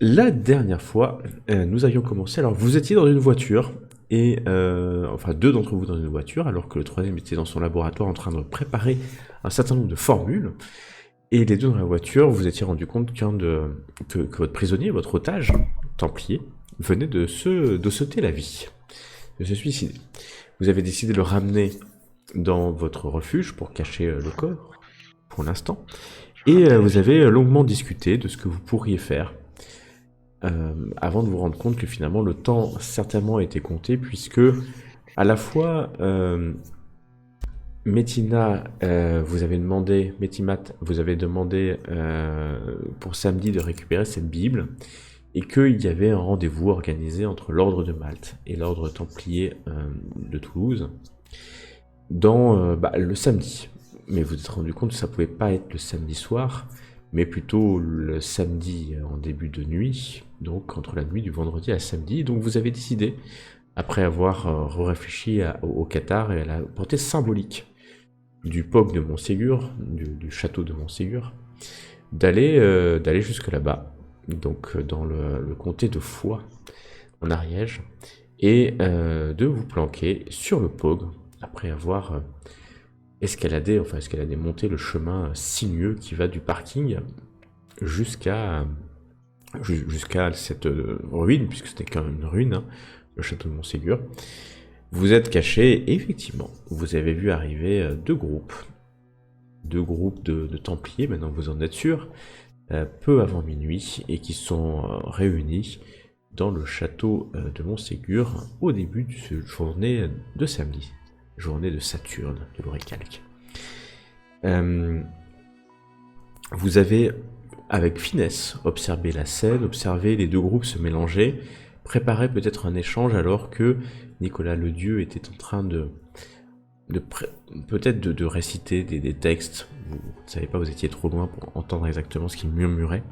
La dernière fois, nous avions commencé. Alors, vous étiez dans une voiture, et enfin deux d'entre vous dans une voiture, alors que le troisième était dans son laboratoire en train de préparer un certain nombre de formules. Et les deux dans la voiture, vous étiez rendu compte que votre prisonnier, votre otage, templier, venait de sauter la vie, de se suicider. Vous avez décidé de le ramener dans votre refuge pour cacher le corps, pour l'instant. Et vous avez longuement discuté de ce que vous pourriez faire. Avant de vous rendre compte que finalement le temps certainement était compté, puisque à la fois Métina Métimat vous avez demandé pour samedi de récupérer cette Bible, et qu'il y avait un rendez-vous organisé entre l'ordre de Malte et l'ordre templier de Toulouse dans le samedi. Mais vous vous êtes rendu compte que ça pouvait pas être le samedi soir, mais plutôt le samedi en début de nuit, donc entre la nuit du vendredi à samedi. Donc vous avez décidé, après avoir réfléchi au Qatar et à la portée symbolique du POC de Montségur, du château de Montségur, d'aller jusque là-bas, donc dans le comté de Foix, en Ariège, et de vous planquer sur le POG, après avoir escaladé, monté le chemin sinueux qui va du parking jusqu'à cette ruine, puisque c'était quand même une ruine, hein, le château de Montségur. Vous êtes caché, et effectivement, vous avez vu arriver deux groupes de Templiers, maintenant vous en êtes sûr, peu avant minuit, et qui sont réunis dans le château de Montségur au début de cette journée de samedi, journée de Saturne, de l'Oricalque. Vous avez, avec finesse, observé la scène, observé les deux groupes se mélanger, préparé peut-être un échange alors que Nicolas Ledieu était en train peut-être de réciter des textes. Vous ne savez pas, vous étiez trop loin pour entendre exactement ce qu'il murmurait,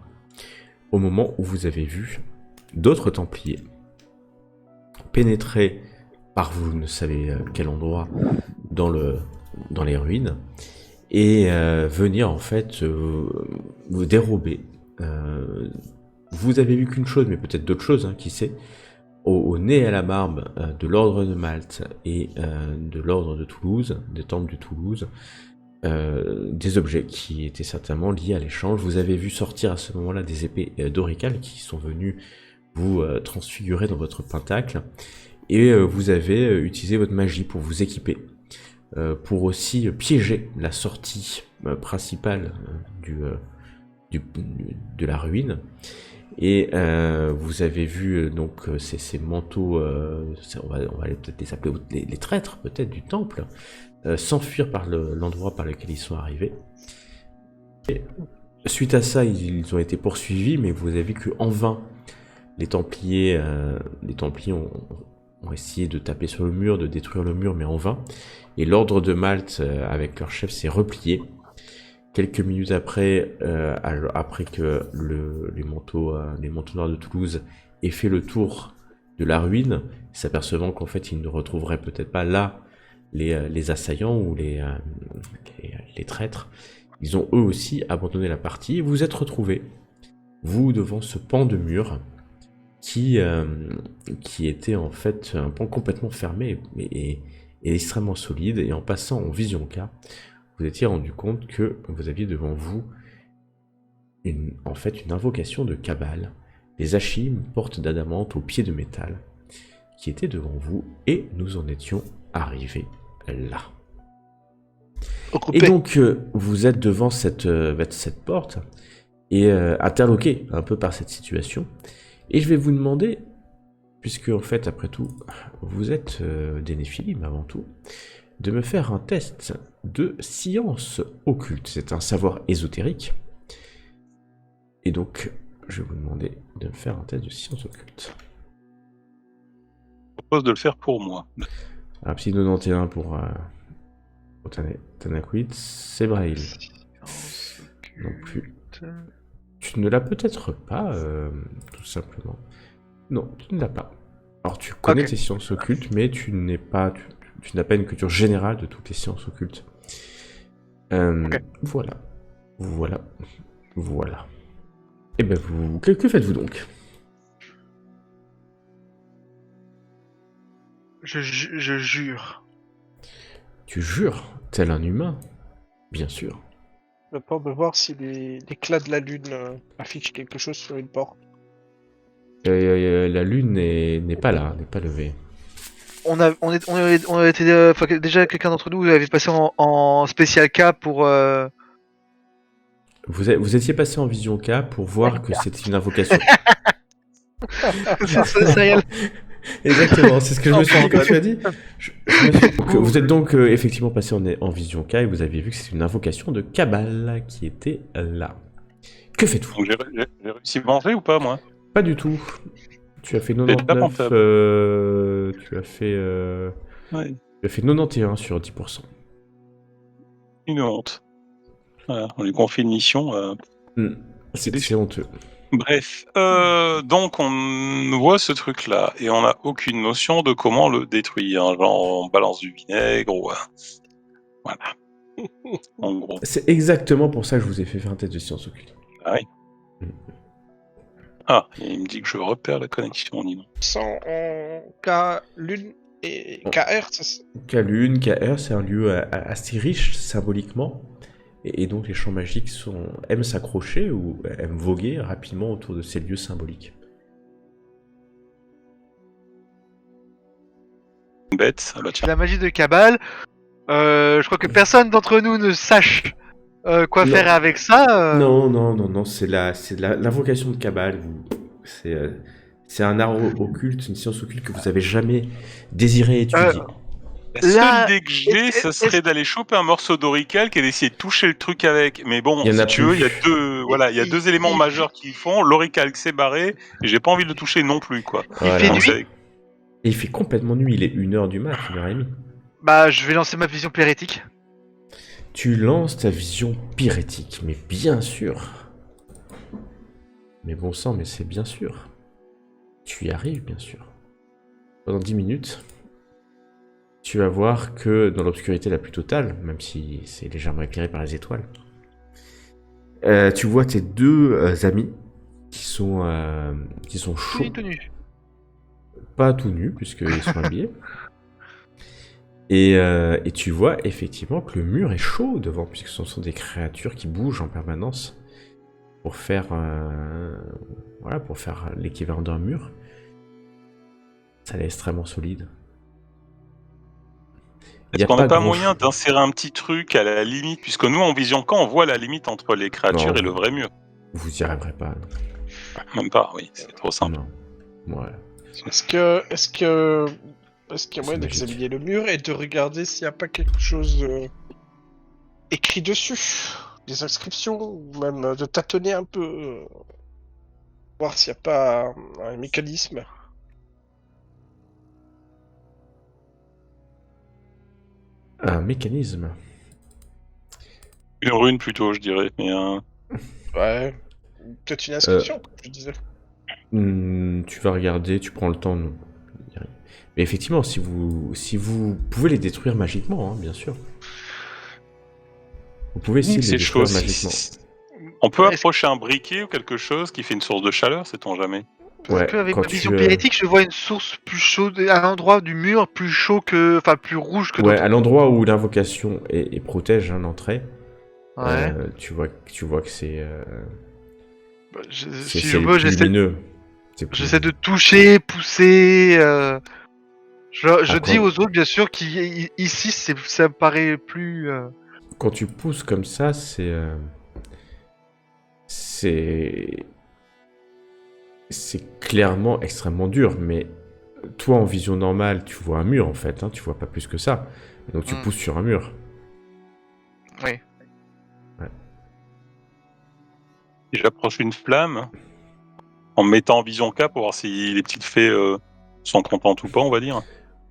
au moment où vous avez vu d'autres Templiers pénétrer par vous ne savez quel endroit dans les ruines, et venir en fait vous dérober. Vous avez vu qu'une chose, mais peut-être d'autres choses, hein, qui sait, au nez et à la barbe de l'ordre de Malte et de l'ordre de Toulouse, des temples de Toulouse, des objets qui étaient certainement liés à l'échange. Vous avez vu sortir à ce moment-là des épées d'Orical qui sont venues vous transfigurer dans votre pentacle, et vous avez utilisé votre magie pour vous équiper, pour aussi piéger la sortie principale de la ruine. Et vous avez vu donc ces manteaux, on va peut-être les appeler les traîtres peut-être du temple, s'enfuir par l'endroit par lequel ils sont arrivés. Et suite à ça, ils ont été poursuivis, mais vous avez vu qu'en vain, les Templiers ont essayé de taper sur le mur, de détruire le mur, mais en vain. Et l'ordre de Malte, avec leur chef, s'est replié. Quelques minutes après, après que les manteaux noirs de Toulouse aient fait le tour de la ruine, s'apercevant qu'en fait ils ne retrouveraient peut-être pas là les assaillants ou les traîtres, ils ont eux aussi abandonné la partie. Et vous vous êtes retrouvés, vous, devant ce pan de mur qui était en fait un pan complètement fermé et extrêmement solide. Et en passant en vision K, vous étiez rendu compte que vous aviez devant vous une invocation de Cabale, les Achim, porte d'adamante aux pieds de métal, qui était devant vous, et nous en étions arrivés là. Occupé. Et donc vous êtes devant cette porte, et interloqué un peu par cette situation, et je vais vous demander, puisque en fait après tout vous êtes des Néphilim avant tout, de me faire un test de science occulte. C'est un savoir ésotérique. Et donc, je vais vous demander de me faire un test de science occulte. Je propose de le faire pour moi. Un petit 91 pour Tanakwit, c'est Braille. Non plus. Tu ne l'as peut-être pas, tout simplement. Non, tu ne l'as pas. Alors, tu connais tes sciences occultes, mais tu n'as pas une culture générale de toutes les sciences occultes. Voilà. Et ben que faites-vous donc? Je jure. Tu jures, tel un humain, bien sûr. Le temps de voir si l'éclat de la lune affiche quelque chose sur une porte. La lune n'est pas là, n'est pas levée. On a été, enfin, déjà quelqu'un d'entre nous avait passé en spécial cas pour. Vous étiez passé en vision K pour voir que c'était une invocation. c'est réel. Exactement, c'est ce que je me suis dit quand tu as dit. Vous êtes donc effectivement passé en vision K et vous aviez vu que c'était une invocation de Cabal qui était là. Que faites-vous? Donc j'ai réussi à manger ou pas, moi? Pas du tout. Tu as fait C'est 99. lamentable. Tu as fait. Ouais, Tu as fait 91 sur 10%. une honte. Voilà, on lui confie une mission. C'est honteux. Bref, donc on voit ce truc-là et on n'a aucune notion de comment le détruire. Genre on balance du vinaigre ou... Voilà. En gros. C'est exactement pour ça que je vous ai fait faire un test de science occulte. Ah oui. Ah, il me dit que je repère la connexion, dis donc. Sans en K lune et KR, c'est K-Lune, KR, c'est un lieu assez riche symboliquement. Et donc les champs magiques aiment s'accrocher ou aiment voguer rapidement autour de ces lieux symboliques. Bête, ah bah tiens. La magie de Cabal. Je crois que personne d'entre nous ne sache quoi Non. faire avec ça. Non, c'est l'invocation de Cabal. C'est un art occulte, une science occulte que vous avez jamais désiré étudier. La seule Là, idée que j'ai, ça serait d'aller choper un morceau d'orical et d'essayer de toucher le truc avec. Mais bon, Il y en a si tu veux, plus. il y a deux éléments majeurs qui font. L'orical s'est barré et j'ai pas envie de le toucher non plus, quoi. Voilà. fait Donc, nuit. c'est- Et il fait complètement nuit, il est 1h du mat, 1h30. Bah, je vais lancer ma vision pérétique. Tu lances ta vision pyrétique, mais bien sûr. Mais bon sang, mais c'est bien sûr. Tu y arrives, bien sûr. Pendant 10 minutes, tu vas voir que dans l'obscurité la plus totale, même si c'est légèrement éclairé par les étoiles, tu vois tes deux amis qui sont chauds. Tenue. Pas tout nus, puisqu'ils sont habillés. Et tu vois effectivement que le mur est chaud devant, puisque ce sont des créatures qui bougent en permanence pour faire, pour faire l'équivalent d'un mur. Ça l'est extrêmement solide. Est-ce qu'on n'a pas moyen d'insérer un petit truc à la limite, puisque nous, en vision, quand on voit la limite entre les créatures Non. et le vrai mur? Vous y arriverez pas. Même pas, oui, c'est trop simple. Non. Ouais. Est-ce qu'il y a moyen magique. d'examiner le mur et de regarder s'il n'y a pas quelque chose écrit dessus? Des inscriptions, ou même de tâtonner un peu, voir s'il n'y a pas un mécanisme. Un mécanisme. Une rune plutôt, je dirais. Mais Ouais. Peut-être une inscription, comme je disais. Tu vas regarder, tu prends le temps. Non. Mais effectivement, si vous pouvez les détruire magiquement, hein, bien sûr. Vous pouvez essayer de les c'est détruire chaud. magiquement. On peut Est-ce- approcher un briquet ou quelque chose qui fait une source de chaleur, sait-on jamais? Ouais, que avec quand ma vision tu, pérétique, je vois une source plus chaude, à l'endroit du mur plus chaud que, enfin plus rouge que Ouais, d'autres. à l'endroit où l'invocation et protège l'entrée, Ouais. tu vois que c'est Bah, c'est si je c'est veux, plus lumineux. C'est plus- j'essaie de toucher, pousser. Je dis Encore. aux autres, bien sûr, qu'ici, ça me paraît plus. Quand tu pousses comme ça, c'est clairement extrêmement dur, mais toi en vision normale, tu vois un mur en fait, hein, tu vois pas plus que ça. Donc tu pousses sur un mur. Oui. Et j'approche une flamme en me mettant en vision K pour voir si les petites fées sont contentes ou pas, on va dire.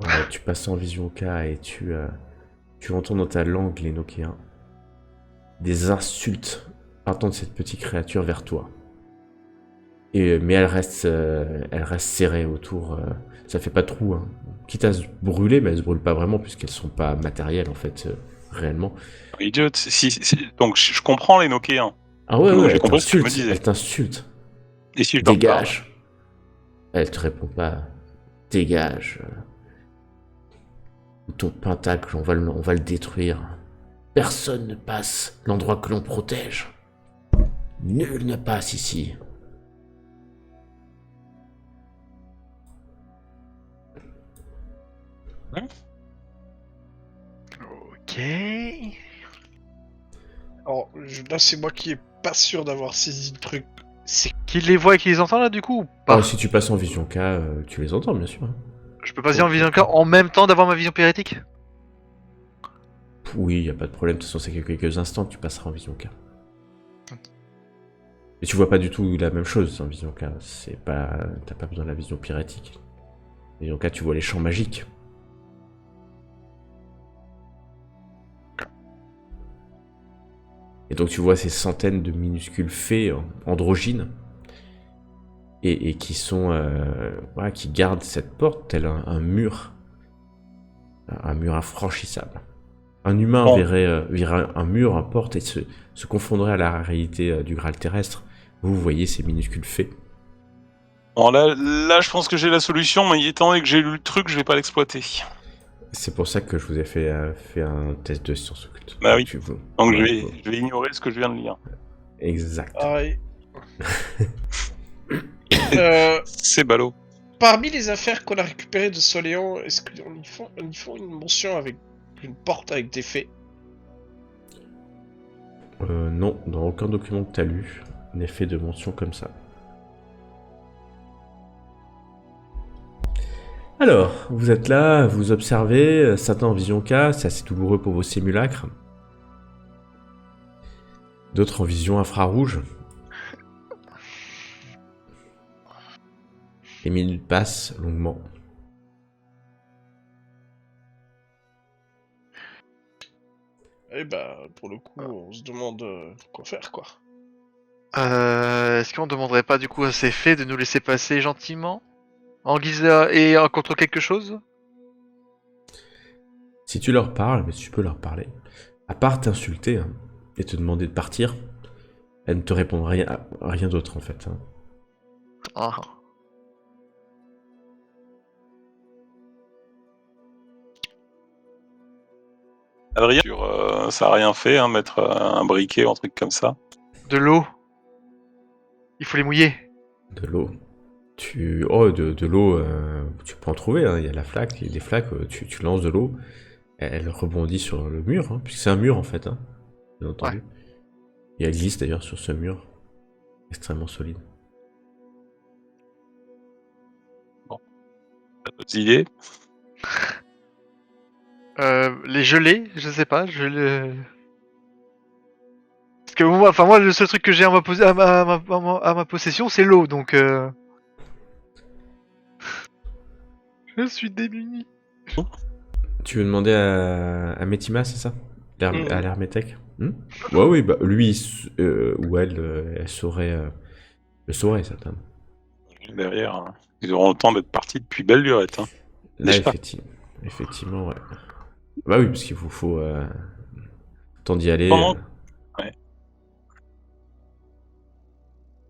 Ouais, tu passes en vision K et tu entends dans ta langue, les Nokéens, des insultes partant de cette petite créature vers toi. Mais elle reste serrée autour. Ça fait pas de trou, hein. Quitte à se brûler, mais elles se brûlent pas vraiment puisqu'elles sont pas matérielles en fait, réellement. Idiote. Donc je comprends les Nokéens. Ah ouais, J'ai elle compris ce que tu me t'insulte, disais. elle t'insulte. Et si je leur parle? Dégage. Elle te répond pas. Dégage. Ton pentacle, on va le détruire. Personne ne passe l'endroit que l'on protège. Nul ne passe ici. Ok. Alors, là, c'est moi qui est pas sûr d'avoir saisi le truc. C'est Qui les voit et qui les entend là du coup ou pas? Si tu passes en vision K, tu les entends bien sûr. Hein. Je peux passer en vision K en même temps d'avoir ma vision pyrétique? Oui, y a pas de problème. De toute façon, c'est que quelques instants que tu passeras en vision K. Et tu vois pas du tout la même chose en vision K. T'as pas besoin de la vision pyrétique. En vision K, tu vois les champs magiques. Et donc tu vois ces centaines de minuscules fées androgynes et qui sont qui gardent cette porte tel un mur infranchissable. Un humain verrait un mur, une porte et se confondrait à la réalité du Graal terrestre. Vous voyez ces minuscules fées. Bon, là, je pense que j'ai la solution, mais étant donné que j'ai lu le truc, je vais pas l'exploiter. C'est pour ça que je vous ai fait un test de science occulte. Bah oui. Donc Ouais, je vais ignorer ce que je viens de lire. Exact. pareil. C'est ballot. Parmi les affaires qu'on a récupérées de Soléon, est-ce qu'on y font une mention avec une porte avec des fées? Non, dans aucun document que tu as lu n'est fait de mention comme ça. Alors, vous êtes là, vous observez, certains en vision K, c'est assez douloureux pour vos simulacres. D'autres en vision infrarouge. Les minutes passent longuement. Eh bah, pour le coup, on se demande quoi faire, quoi. Est-ce qu'on demanderait pas du coup à ces fées de nous laisser passer gentiment? En guise et contre quelque chose? Si tu leur parles, mais tu peux leur parler, à part t'insulter hein, et te demander de partir, elles ne te répondent rien d'autre en fait. Hein. Ah. Adrien, ça a rien fait, hein, mettre un briquet ou un truc comme ça. De l'eau. Il faut les mouiller. De l'eau. De l'eau, tu peux en trouver, hein. Il y a la flaque, il y a des flaques, tu lances de l'eau, elle rebondit sur le mur, hein, puisque c'est un mur en fait, hein, bien entendu. Ouais. Et elle glisse d'ailleurs sur ce mur, extrêmement solide. T'as d'autres idées? Les geler, je sais pas, Parce que moi, le seul truc que j'ai à ma possession, c'est l'eau, donc je suis démuni. Tu veux demander à Metima, c'est ça? À l'Hermétèque Mm. Ouais, oui, bah lui ou elle, elle saurait, le saurait certainement. Derrière, hein. Ils auront le temps d'être partis depuis belle lurette. Hein. Là, Déjà. effectivement, ouais. Bah oui, parce qu'il vous faut temps d'y aller. Pendant-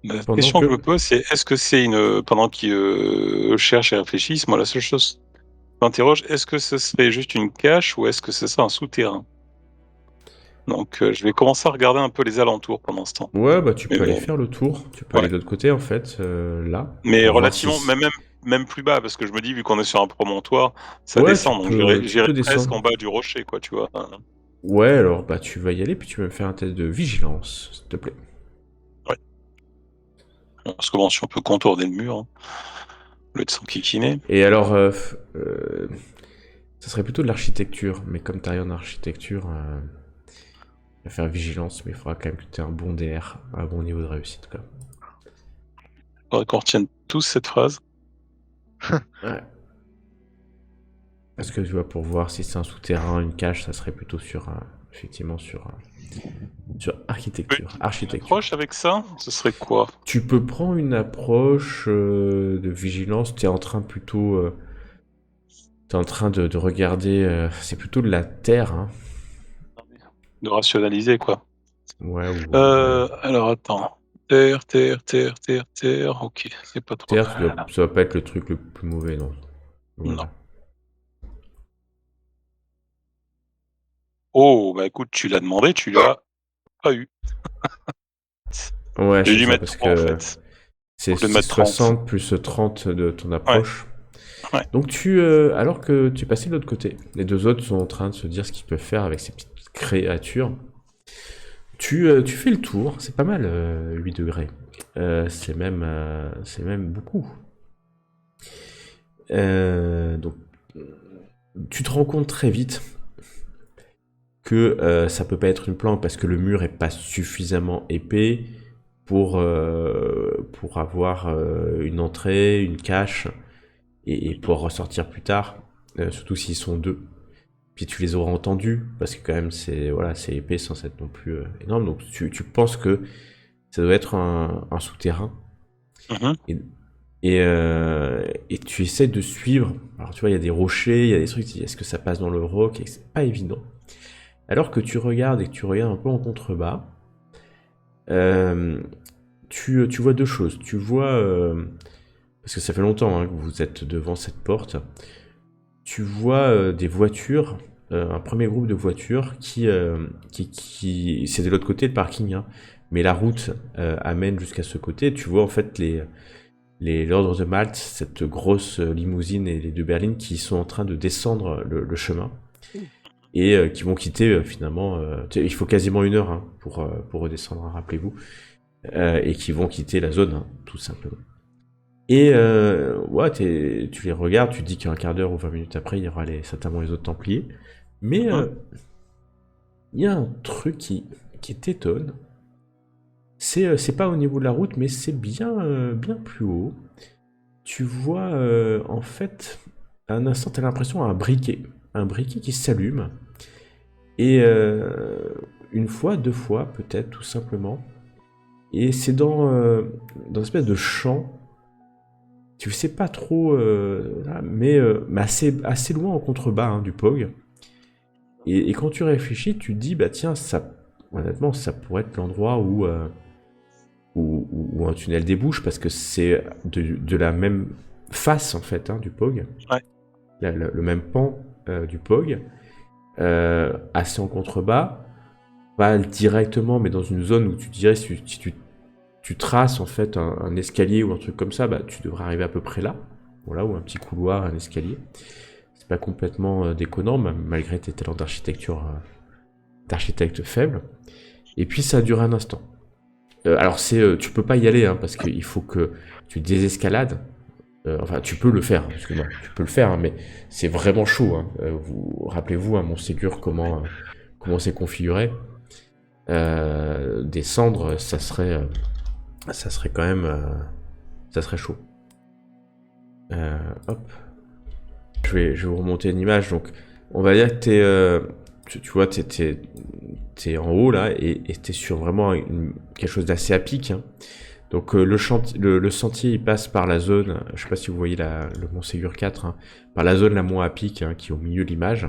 La Pendant question que- que je me pose, c'est est-ce que c'est pendant qu'ils cherchent et réfléchissent, moi la seule chose que je m'interroge, est-ce que ce serait juste une cache ou est-ce que ce serait un souterrain? Donc je vais commencer à regarder un peu les alentours pendant ce temps. Ouais, bah tu Mais peux aller bon. faire le tour. Tu peux aller de l'autre côté en fait, là. Mais pour voir relativement, si- même plus bas, parce que je me dis, vu qu'on est sur un promontoire, ça Ouais, descend, donc tu j'irai peux presque descendre. en bas du rocher, quoi, tu vois. Ouais, alors bah tu vas y aller, puis tu vas me faire un test de vigilance, s'il te plaît. Parce que bon, si on peut contourner le mur, hein, au lieu de s'enquiquiner. Et alors, ça serait plutôt de l'architecture, mais comme t'as rien en architecture, tu vas faire vigilance, mais il faudra quand même que tu aies un bon DR, un bon niveau de réussite, quoi. Faudrait qu'on retienne tous cette phrase. Ouais. Parce que tu vois, pour voir si c'est un souterrain, une cage, ça serait plutôt effectivement sur architecture. Architecture. Approche avec ça, ce serait quoi? Tu peux prendre une approche de vigilance. T'es en train plutôt, t'es en train de regarder. C'est plutôt de la terre, hein. De rationaliser, quoi. Ouais. Alors attends. Terre, ok, c'est pas trop Terre, mal. ça va pas être le truc le plus mauvais, non. Voilà. Non. Oh, bah écoute, tu l'as demandé, tu l'as pas eu. Ouais, J'ai c'est dû ça, mettre parce 3 en que fait. c'est Au lieu de mettre 30. 60 plus 30 de ton Ouais, approche. ouais. Donc alors que tu es passé de l'autre côté, les deux autres sont en train de se dire ce qu'ils peuvent faire avec ces petites créatures. Tu fais le tour, c'est pas mal, 8 degrés. C'est même beaucoup. Donc, tu te rends compte très vite que ça peut pas être une planque parce que le mur est pas suffisamment épais pour avoir une entrée, une cache et pouvoir ressortir plus tard, surtout s'ils sont deux. Puis tu les auras entendus parce que quand même c'est épais sans être non plus énorme. Donc tu penses que ça doit être un souterrain Mhm. et tu essaies de suivre. Alors tu vois, il y a des rochers, il y a des trucs. Est-ce que ça passe dans le roc? Et c'est pas évident. Alors que tu regardes et que tu regardes un peu en contrebas, euh, tu vois deux choses. Tu vois, parce que ça fait longtemps hein, que vous êtes devant cette porte, tu vois des voitures, un premier groupe de voitures qui c'est de l'autre côté le parking, hein, mais la route amène jusqu'à ce côté. Tu vois en fait l'ordre de Malte, cette grosse limousine et les deux berlines qui sont en train de descendre le chemin et qui vont quitter finalement. Il faut quasiment 1 heure hein, pour redescendre, hein, rappelez-vous, et qui vont quitter la zone, hein, tout simplement. Et ouais, tu les regardes, tu te dis qu'un quart d'heure ou 20 minutes après, il y aura certainement les autres Templiers. Mais il y a un truc qui t'étonne. C'est pas au niveau de la route, mais c'est bien plus haut. Tu vois, en fait, à un instant, t'as l'impression un briquet. Un briquet qui s'allume. Et une fois, deux fois, peut-être, tout simplement. Et c'est dans une espèce de champ. Tu sais pas trop, là, mais assez loin en contrebas hein, du POG. Et quand tu réfléchis, tu te dis, bah tiens, honnêtement, ça pourrait être l'endroit où un tunnel débouche, parce que c'est de la même face, en fait, hein, du POG. Ouais. Le même pan du POG, assez en contrebas, pas directement, mais dans une zone où tu dirais, si tu traces en fait un escalier ou un truc comme ça, bah, tu devrais arriver à peu près là. Voilà, ou un petit couloir, un escalier. C'est pas complètement déconnant, malgré tes talents d'architecture, d'architecte faible. Et puis ça a duré un instant. Alors tu peux pas y aller, hein, parce qu'il faut que tu désescalades. Enfin, tu peux le faire, excuse-moi, tu peux le faire, hein, mais c'est vraiment chaud. Hein. Rappelez-vous, hein, Montségur, comment c'est configuré. Descendre, ça serait quand même, ça serait chaud. Hop. Je vais vous remonter une image. Donc, on va dire que tu vois, t'es en haut là et t'es sur vraiment quelque chose d'assez à pic. Hein. Donc le sentier il passe par la zone, je sais pas si vous voyez le Mont Ségur 4, hein, par la zone la moins à pic hein, qui est au milieu de l'image.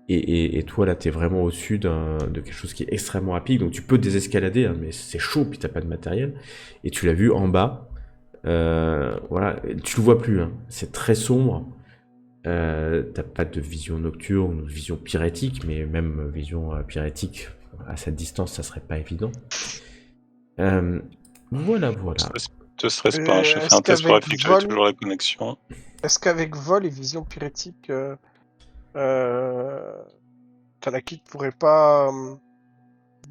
Et toi là t'es vraiment au-dessus de quelque chose qui est extrêmement à pic, donc tu peux désescalader, hein, mais c'est chaud puis t'as pas de matériel. Et tu l'as vu en bas, voilà, tu le vois plus, hein, c'est très sombre. T'as pas de vision nocturne, de vision pyrétique, mais même vision pyrétique à cette distance, ça serait pas évident. Voilà. Te stresse pas, Et j'ai fait est-ce un test pour qu'avec vérifier que j'avais vol, toujours la connexion. est-ce qu'avec vol et vision pyrétique, Talakit pourrait pas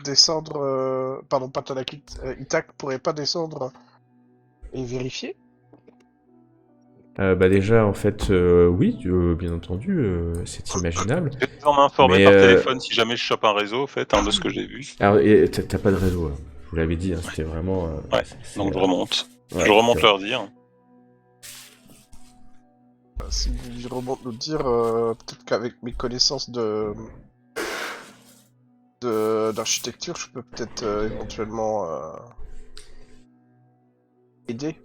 descendre, pardon, pas Talakit, Itak pourrait pas descendre et vérifier? Bah déjà, en fait, oui, bien entendu, c'est imaginable. J'ai besoin m'informer Mais, par téléphone si jamais je chope un réseau, en fait, hein, de ce que j'ai vu. Alors, et t'as pas de réseau, là. Je vous l'avais dit, hein, c'était vraiment... Ouais, donc je remonte. ouais, je remonte c'est- leur dire. Si vous remonte nous dire, peut-être qu'avec mes connaissances d'architecture, je peux peut-être éventuellement aider.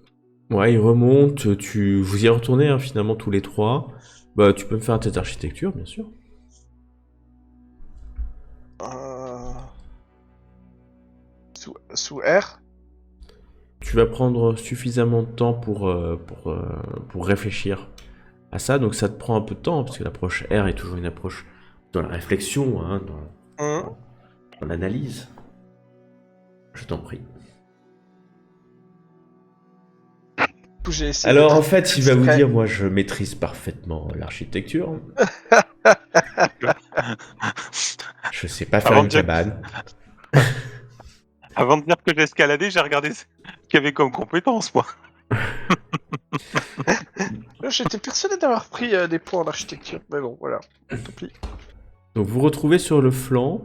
Ouais, il remonte, vous y retournez, hein, finalement, tous les trois. Bah, tu peux me faire un test d'architecture, bien sûr. Sous R. Tu vas prendre suffisamment de temps pour réfléchir à ça, donc ça te prend un peu de temps, hein, parce que l'approche R est toujours une approche dans la réflexion, hein, Hein dans l'analyse. Je t'en prie. Du coup, j'ai essayé Alors d'être en fait, il va vous discret. dire, moi je maîtrise parfaitement l'architecture. Je sais pas faire Avant une de dire- cabane. Avant de dire que j'ai escaladé, j'ai regardé ce qu'il y avait comme compétence, moi. Là, j'étais persuadé d'avoir pris des points en architecture, mais bon, voilà. Tant pis. Donc vous retrouvez sur le flanc.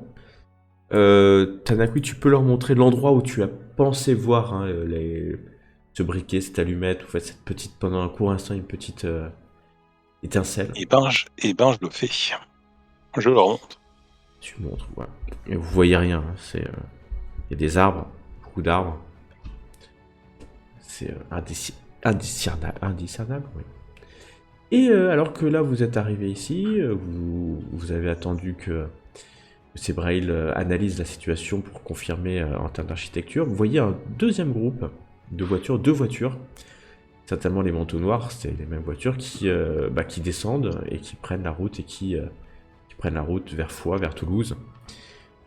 Tanakui, tu peux leur montrer l'endroit où tu as pensé voir hein, ce briquet, cette allumette, ou fait cette petite, pendant un court instant, une petite étincelle. Et ben, je le fais. Je leur montre. Tu montres, voilà. Et vous voyez rien, hein, il y a des arbres, beaucoup d'arbres. C'est indiscernable, oui. Et alors que là, vous êtes arrivé ici, vous avez attendu que Sebrail analyse la situation pour confirmer en termes d'architecture. Vous voyez un deuxième groupe de voitures, deux voitures, certainement les manteaux noirs, c'est les mêmes voitures qui descendent et qui prennent la route et qui prennent la route vers Foix, vers Toulouse,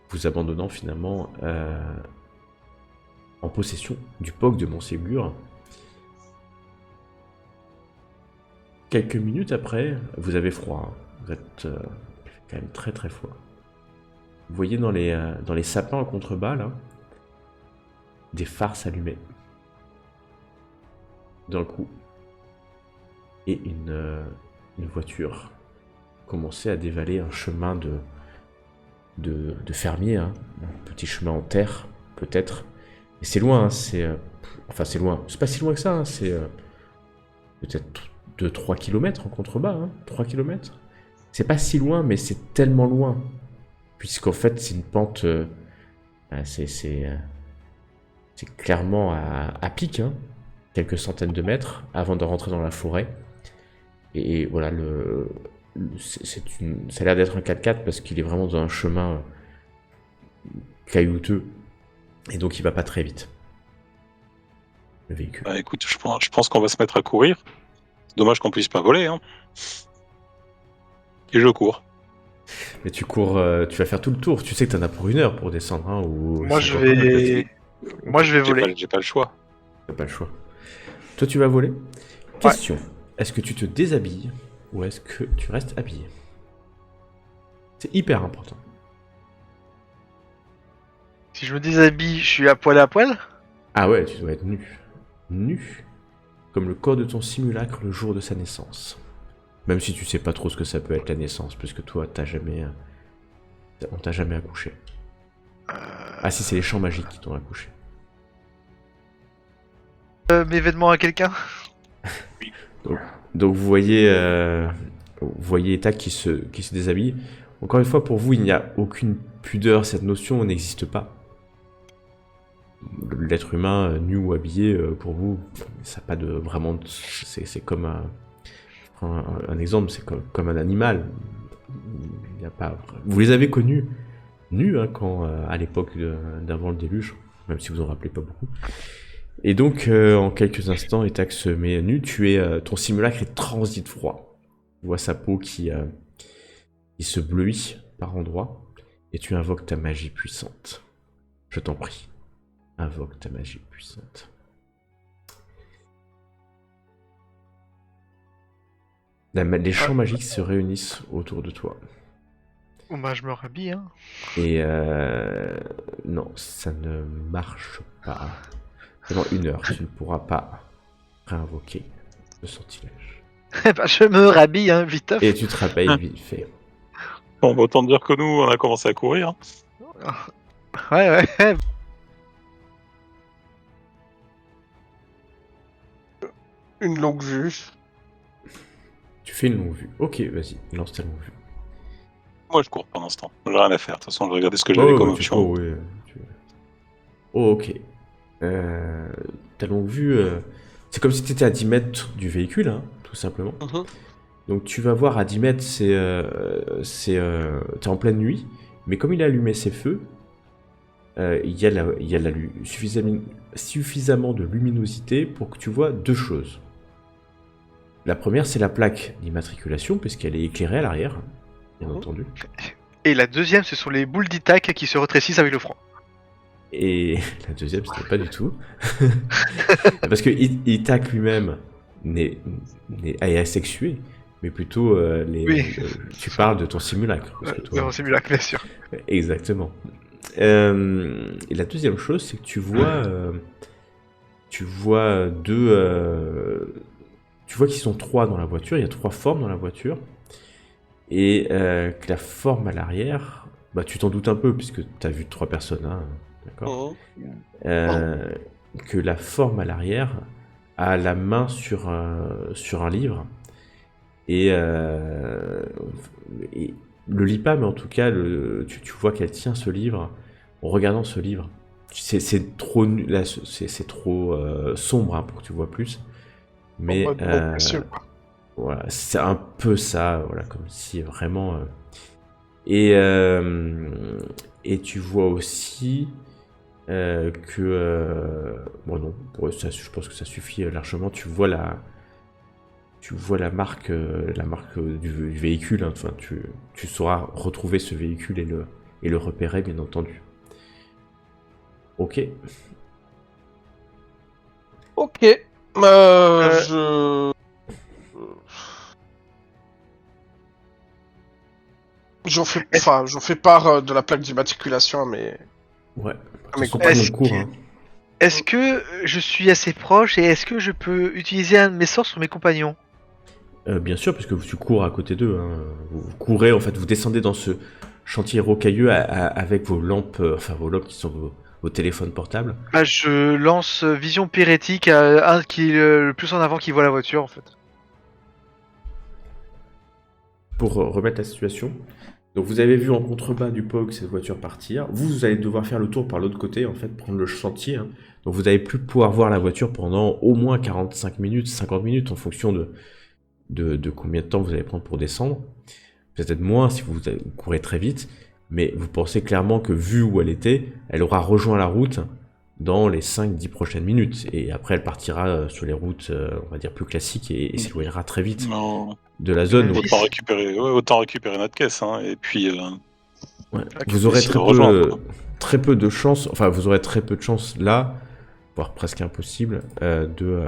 vous abandonnant finalement en possession du POC de Montségur. Quelques minutes après, vous avez froid, hein. Vous êtes quand même très très froid. Vous voyez dans les sapins en contrebas, là, des phares s'allumer. D'un coup. Et une voiture commençait à dévaler un chemin de fermier, hein. Un petit chemin en terre, peut-être. Et c'est loin, hein, enfin c'est loin. C'est pas si loin que ça, hein, c'est peut-être 2-3 km en contrebas, hein, 3 km. C'est pas si loin, mais c'est tellement loin. Puisqu'en fait, c'est une pente. C'est clairement à pic, hein, quelques centaines de mètres avant de rentrer dans la forêt. Et voilà, ça a l'air d'être un 4x4 parce qu'il est vraiment dans un chemin caillouteux. Et donc, il va pas très vite. Le véhicule. Bah, écoute, je pense qu'on va se mettre à courir. Dommage qu'on puisse pas voler, hein. Et je cours. Mais tu cours, tu vas faire tout le tour. Tu sais que t'en as pour 1 heure pour descendre, hein, ou Moi, je 50 minutes. vais. Moi, je vais voler. J'ai pas le choix. T'as pas le choix. Toi, tu vas voler. Question. Est-ce que tu te déshabilles ou est-ce que tu restes habillé? C'est hyper important. Si je me déshabille, je suis à poil. Ah ouais, tu dois être nu. Nu. Comme le corps de ton simulacre le jour de sa naissance. Même si tu sais pas trop ce que ça peut être la naissance, puisque toi, on t'a jamais accouché. Ah si, c'est les champs magiques qui t'ont accouché. Mes vêtements à quelqu'un. Donc vous voyez Etak qui se déshabille. Encore une fois, pour vous, il n'y a aucune pudeur, cette notion n'existe pas. L'être humain, nu ou habillé, pour vous, ça n'a pas de vraiment... C'est comme un exemple, c'est comme un animal. Il y a pas... Vous les avez connus nus, hein, quand, à l'époque d'avant le déluge, même si vous en rappelez pas beaucoup. Et donc, en quelques instants, Etak se met nu. Ton simulacre est transi de froid. Tu vois sa peau qui se bleuit par endroits. Et tu invoques ta magie puissante. Je t'en prie. Invoque ta magie puissante. Les champs magiques se réunissent autour de toi. Oh, bah, je me rhabille, hein. Et non, ça ne marche pas. Pendant 1 heure, tu ne pourras pas réinvoquer le sortilège. Bah, je me rhabille, hein, vite. Et tu te réveilles vite fait. Bon, bah, autant dire que nous, on a commencé à courir. Ouais. Une longue vue. Tu fais une longue vue. Ok, vas-y, lance ta longue vue. Moi, je cours pendant ce temps. J'ai rien à faire. De toute façon, je regardais ce que j'avais comme option. Oh, ok. Ta longue vue, c'est comme si tu étais à 10 mètres du véhicule, hein, tout simplement. Donc tu vas voir à 10 mètres, t'es en pleine nuit, mais comme il a allumé ses feux, il y a suffisamment de luminosité pour que tu vois 2 choses. La première, c'est la plaque d'immatriculation, puisqu'elle est éclairée à l'arrière. bien entendu. Et la deuxième, ce sont les boules d'Itac qui se rétrécissent avec le front. Et la deuxième, ce n'est pas du tout. Parce que Ithak lui-même est asexué, mais plutôt Oui. tu parles de ton simulacre. Parce que toi- Dans simulacre, bien sûr. Exactement. Et la deuxième chose, c'est que tu vois tu vois qu'ils sont trois dans la voiture, il y a trois formes dans la voiture, et que la forme à l'arrière, bah tu t'en doutes un peu, puisque tu as vu trois personnes, hein, d'accord? Euh, que la forme à l'arrière a la main sur un livre, et le lit pas, mais en tout cas, tu vois qu'elle tient ce livre en regardant ce livre. C'est trop, là, c'est trop sombre, hein, pour que tu vois plus. Mais En mode précieux, quoi. voilà, c'est un peu ça, voilà, comme si vraiment. Et tu vois aussi bon non, pour ça, je pense que ça suffit largement. Tu vois la marque du véhicule, hein. Enfin, tu sauras retrouver ce véhicule et le repérer, bien entendu. Ok. Ok. J'en fais part de la plaque d'immatriculation, mais Ouais. De mais toute façon, tout le est-ce monde court, hein. Est-ce que je suis assez proche et est-ce que je peux utiliser un de mes sorts sur mes compagnons? Bien sûr, parce que tu cours à côté d'eux, hein. Vous courez, en fait, vous descendez dans ce chantier rocailleux avec vos lampes, enfin vos lampes qui sont vos téléphones portables. Bah, je lance vision pyrétique à un qui est le plus en avant qui voit la voiture en fait. Pour remettre la situation. Donc vous avez vu en contrebas du POG cette voiture partir. Vous allez devoir faire le tour par l'autre côté, en fait, prendre le chantier, hein. Donc vous allez plus pouvoir voir la voiture pendant au moins 45 minutes, 50 minutes, en fonction de combien de temps vous allez prendre pour descendre. Peut-être moins si vous courez très vite, mais vous pensez clairement que vu où elle était, elle aura rejoint la route dans les 5-10 prochaines minutes. Et après, elle partira sur les routes, on va dire, plus classiques et s'éloignera très vite Non, de la zone. Fils. autant récupérer notre caisse, hein, et puis Ouais. Ok. Vous aurez Essayer de rejoindre, quoi. très peu de chance, enfin vous aurez très peu de chance là, voire presque impossible, de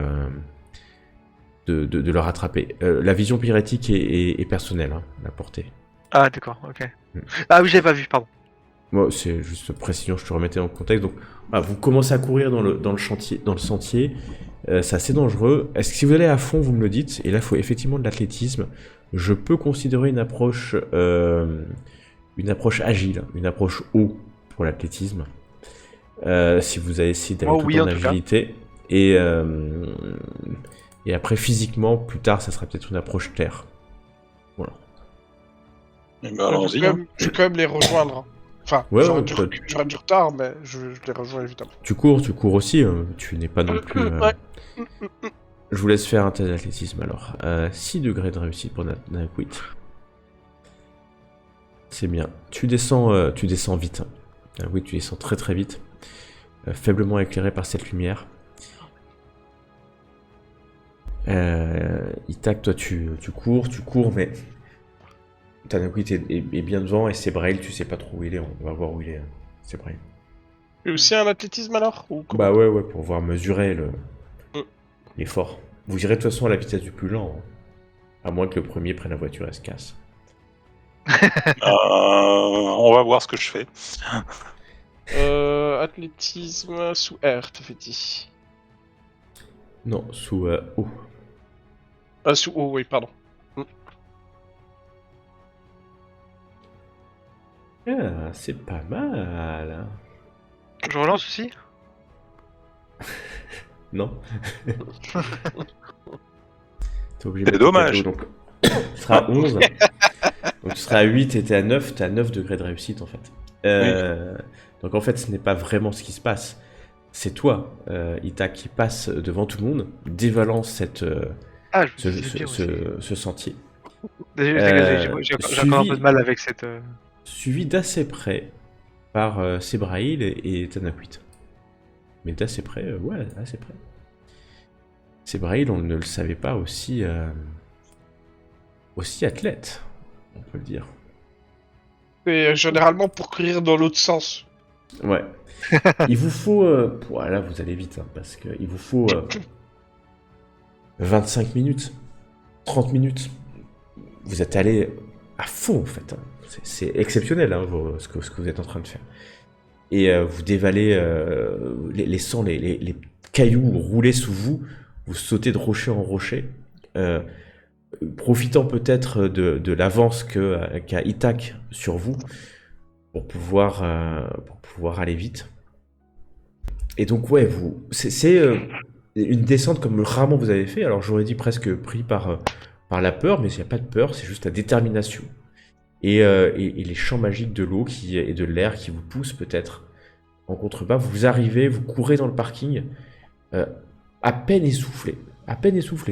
le rattraper. La vision pyrétique est personnelle, hein, la portée. Ah d'accord, ok. Mm. Ah oui, j'avais pas vu, pardon. Moi, c'est juste précision, je te remettais en contexte. Donc, voilà, vous commencez à courir dans le chantier, dans le sentier. C'est assez dangereux. Est-ce que si vous allez à fond, vous me le dites. Et là, il faut effectivement de l'athlétisme. Je peux considérer une approche agile, une approche haut pour l'athlétisme. Si vous allez essayer d'aller Oh tout oui, en en tout cas. agilité. Et après, physiquement, plus tard, ça sera peut-être une approche terre. Voilà. Eh ben, allons-y. Je vais quand même les rejoindre. Enfin, Ouais, j'aurais ouais, j'aurais du retard, mais je les rejoins évidemment. tu cours aussi. Hein. Tu n'es pas non plus. Ouais. Je vous laisse faire un test d'athlétisme alors. 6 degrés de réussite pour Nanakwit. C'est bien. Tu descends vite. Hein. Oui, tu descends très très vite. Faiblement éclairé par cette lumière. Ithak, toi tu cours, mais Tanakwit est bien devant et Sebrail, tu sais pas trop où il est. On va voir où il est, Sebrail. Et aussi un athlétisme alors ou comment? Bah ouais, pour voir mesurer Mm. l'effort. Vous irez de toute façon à la vitesse du plus lent, hein. À moins que le premier prenne la voiture et se casse. On va voir ce que je fais. Athlétisme sous R, t'avais dit. Non, sous O. Sous O, oui, pardon. Ah, c'est pas mal. Je relance aussi. Non. T'es obligé C'est de mettre dommage. le plateau, donc tu seras à 11. Donc tu seras à 8 et t'es à 9. T'es à 9 degrés de réussite en fait. Donc en fait, ce n'est pas vraiment ce qui se passe. C'est toi, Ita, qui passe devant tout le monde, dévalant Ah, je me disais bien aussi. ce sentier. J'ai encore un peu de mal avec cette. Suivi d'assez près par Sebrail et Tanakwit. Mais d'assez près, ouais, assez près. Sebrail, on ne le savait pas aussi athlète, on peut le dire. C'est généralement pour courir dans l'autre sens. Ouais. Il vous faut... là, vous allez vite, hein, parce que il vous faut 25 minutes, 30 minutes. Vous êtes allé à fond, en fait. Hein. C'est exceptionnel, hein, ce que vous êtes en train de faire. Et vous dévalez, laissant les cailloux rouler sous vous. Vous sautez de rocher en rocher. Profitant peut-être de l'avance qu'a Ithak sur vous pour pouvoir aller vite. Et donc ouais, c'est une descente comme rarement vous avez fait. Alors j'aurais dit presque pris par la peur, mais il n'y a pas de peur, c'est juste la détermination et les champs magiques de l'eau et de l'air qui vous poussent peut-être en contrebas. Vous arrivez, vous courez dans le parking, à peine essoufflé,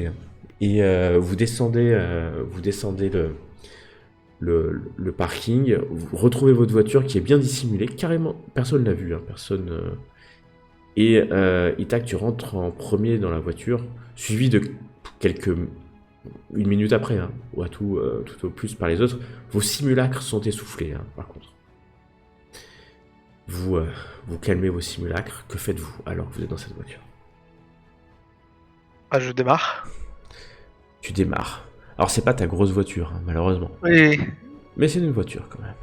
hein. Et vous descendez le parking, vous retrouvez votre voiture qui est bien dissimulée, carrément, personne l'a vu, hein, personne. Et Ithak, tu rentres en premier dans la voiture, suivi de une minute après, hein, ou à tout au plus par les autres. Vos simulacres sont essoufflés, hein, par contre. Vous calmez vos simulacres. Que faites-vous alors que vous êtes dans cette voiture? Ah, je démarre. Tu démarres. Alors c'est pas ta grosse voiture, hein, malheureusement. Oui. Mais c'est une voiture quand même.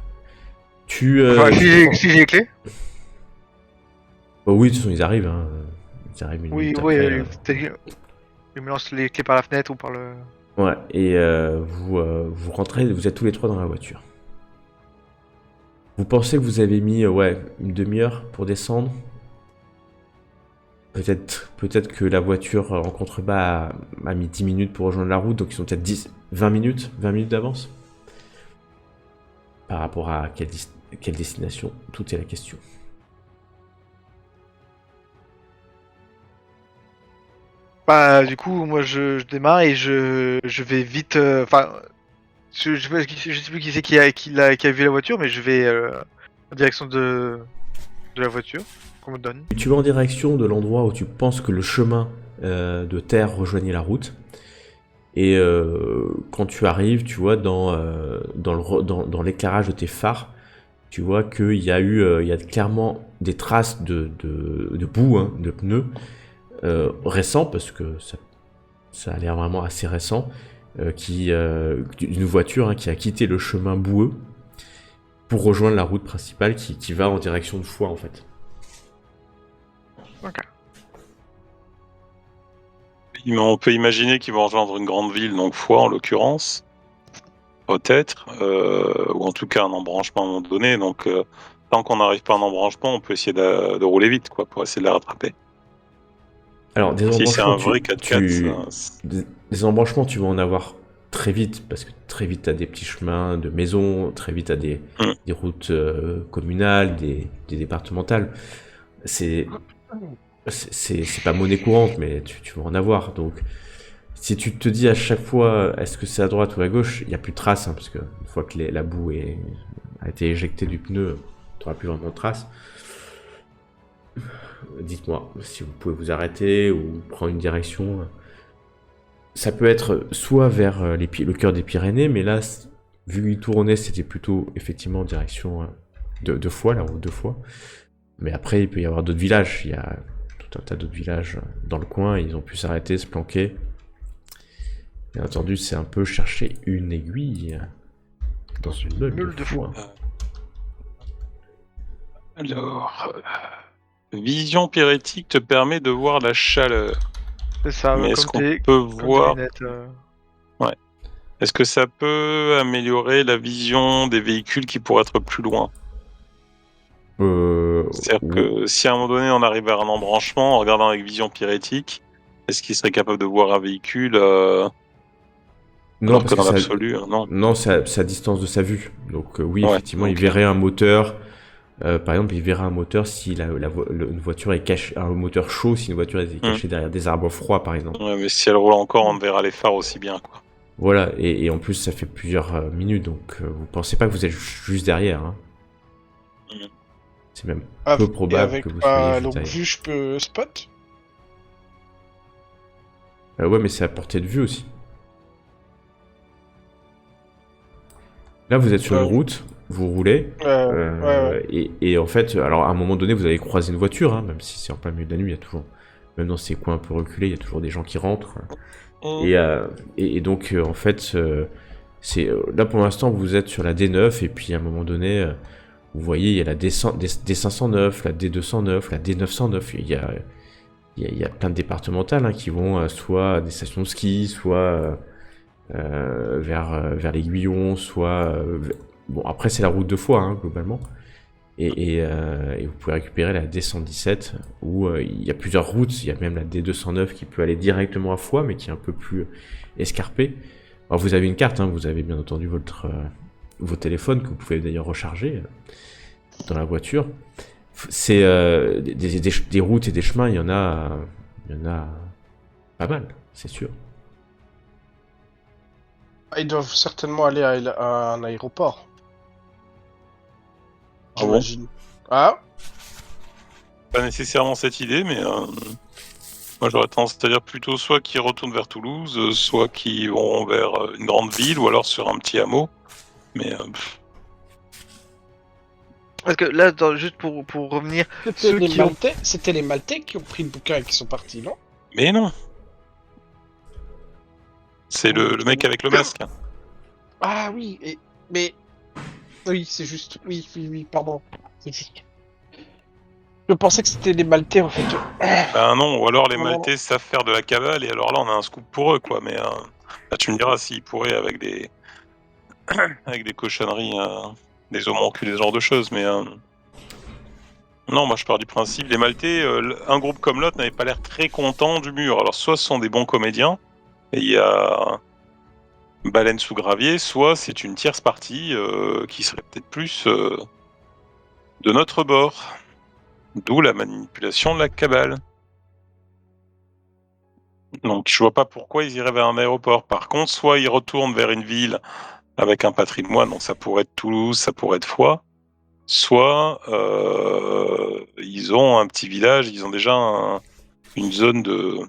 Si j'ai les clés. Oh oui, de toute façon ils arrivent. Hein. Ils arrivent une minute après, il me lance les clés par la fenêtre ou par le... Ouais, et vous rentrez, vous êtes tous les trois dans la voiture. Vous pensez que vous avez mis une demi-heure pour descendre? Peut-être que la voiture en contrebas a mis 10 minutes pour rejoindre la route, donc ils sont peut-être 20 minutes d'avance. Par rapport à quelle destination? Tout est la question. Bah, du coup, moi, je démarre et je vais vite... Enfin, je sais plus qui c'est qui a vu la voiture, mais je vais en direction de la voiture qu'on me donne. Tu vas en direction de l'endroit où tu penses que le chemin de terre rejoignait la route. Et quand tu arrives, tu vois, dans l'éclairage de tes phares, tu vois qu'il y a clairement des traces de boue, hein, de pneus, récents, parce que ça a l'air vraiment assez récent, d'une voiture, hein, qui a quitté le chemin boueux pour rejoindre la route principale qui va en direction de Foix, en fait. Ok. On peut imaginer qu'ils vont rejoindre une grande ville, donc Foix en l'occurrence, peut-être, ou en tout cas un embranchement à un moment donné. Donc tant qu'on n'arrive pas à un embranchement, on peut essayer de rouler vite, quoi, pour essayer de la rattraper. Alors des Si c'est embranchements, un vrai 4x4, des embranchements, tu vas en avoir très vite, parce que très vite t'as des petits chemins de maison, très vite t'as des routes communales, des départementales. C'est pas monnaie courante, mais tu vas en avoir. Donc, si tu te dis à chaque fois, est-ce que c'est à droite ou à gauche, il n'y a plus de traces, hein, parce que une fois que la boue a été éjectée du pneu, tu n'auras plus vraiment de traces. Dites-moi si vous pouvez vous arrêter ou prendre une direction. Ça peut être soit vers le cœur des Pyrénées, mais là, vu qu'il tournait, c'était plutôt effectivement en direction de Foix, la route de Foix. Mais après, il peut y avoir d'autres villages. Il y a tout un tas d'autres villages dans le coin. Ils ont pu s'arrêter, se planquer. Bien entendu, c'est un peu chercher une aiguille dans une meule de foin. Alors, vision pyrétique te permet de voir la chaleur. C'est ça. Mais est-ce qu'on peut voir... lunettes, Ouais. Est-ce que ça peut améliorer la vision des véhicules qui pourraient être plus loin? C'est-à-dire que si à un moment donné on arrive vers un embranchement en regardant avec vision pyrétique, est-ce qu'il serait capable de voir un véhicule non, parce que dans l'absolu, non, c'est à distance de sa vue. Donc oui, effectivement, il verrait un moteur. Par exemple, il verrait un moteur si une voiture est cachée, un moteur chaud, si une voiture est cachée derrière des arbres froids, par exemple. Ouais, mais si elle roule encore, on verra les phares aussi bien, quoi. Voilà, et en plus, ça fait plusieurs minutes, donc vous pensez pas que vous êtes juste derrière. Hein. C'est même peu probable que vous soyez juste donc derrière. vue, je peux spot. Ouais, mais c'est à portée de vue aussi. Là, vous êtes sur une route. vous roulez. Ouais. Et en fait, alors à un moment donné, vous allez croiser une voiture, hein, même si c'est en plein milieu de la nuit, il y a toujours, même dans ces coins un peu reculés, il y a toujours des gens qui rentrent. Et donc, en fait, là pour l'instant, vous êtes sur la D9, et puis à un moment donné, vous voyez, il y a la D509, la D209, la D909. Il y a plein de départementales hein, qui vont soit à des stations de ski, soit vers l'Aiguillon, soit... bon, après, c'est la route de Foix, hein, globalement. Et vous pouvez récupérer la D117, où il y a plusieurs routes. Il y a même la D209 qui peut aller directement à Foix, mais qui est un peu plus escarpée. Alors, vous avez une carte, hein, vous avez bien entendu vos téléphones, que vous pouvez d'ailleurs recharger dans la voiture. C'est des routes et des chemins, il y en a pas mal, c'est sûr. Ils doivent certainement aller à un aéroport. Ah bon? J'imagine. Ah, Pas nécessairement cette idée, mais moi j'aurais tendance à dire plutôt soit qu'ils retournent vers Toulouse, soit qu'ils vont vers une grande ville, ou alors sur un petit hameau. Mais Parce que là, juste pour revenir, c'était ceux les qui ont... Maltais. C'était les Maltais qui ont pris le bouquin et qui sont partis, non? non. C'est le mec avec le masque. Ah oui, mais oui, c'est juste. Oui, pardon. C'est juste. Je pensais que c'était les Maltais en fait. Ben non, ou alors les Non. Maltais savent faire de la cavale, et alors là on a un scoop pour eux, quoi. Mais là tu me diras s'ils pourraient avec des avec des cochonneries, des homoncules, ce genre de choses. Mais non, moi je pars du principe, les Maltais, un groupe comme l'autre n'avait pas l'air très content du mur. Alors soit ce sont des bons comédiens, et il y a baleine sous gravier, soit c'est une tierce partie qui serait peut-être plus de notre bord. D'où la manipulation de la cabale. Donc je vois pas pourquoi ils iraient vers un aéroport. Par contre, soit ils retournent vers une ville avec un patrimoine, donc ça pourrait être Toulouse, ça pourrait être Foix, soit ils ont un petit village, ils ont déjà une zone de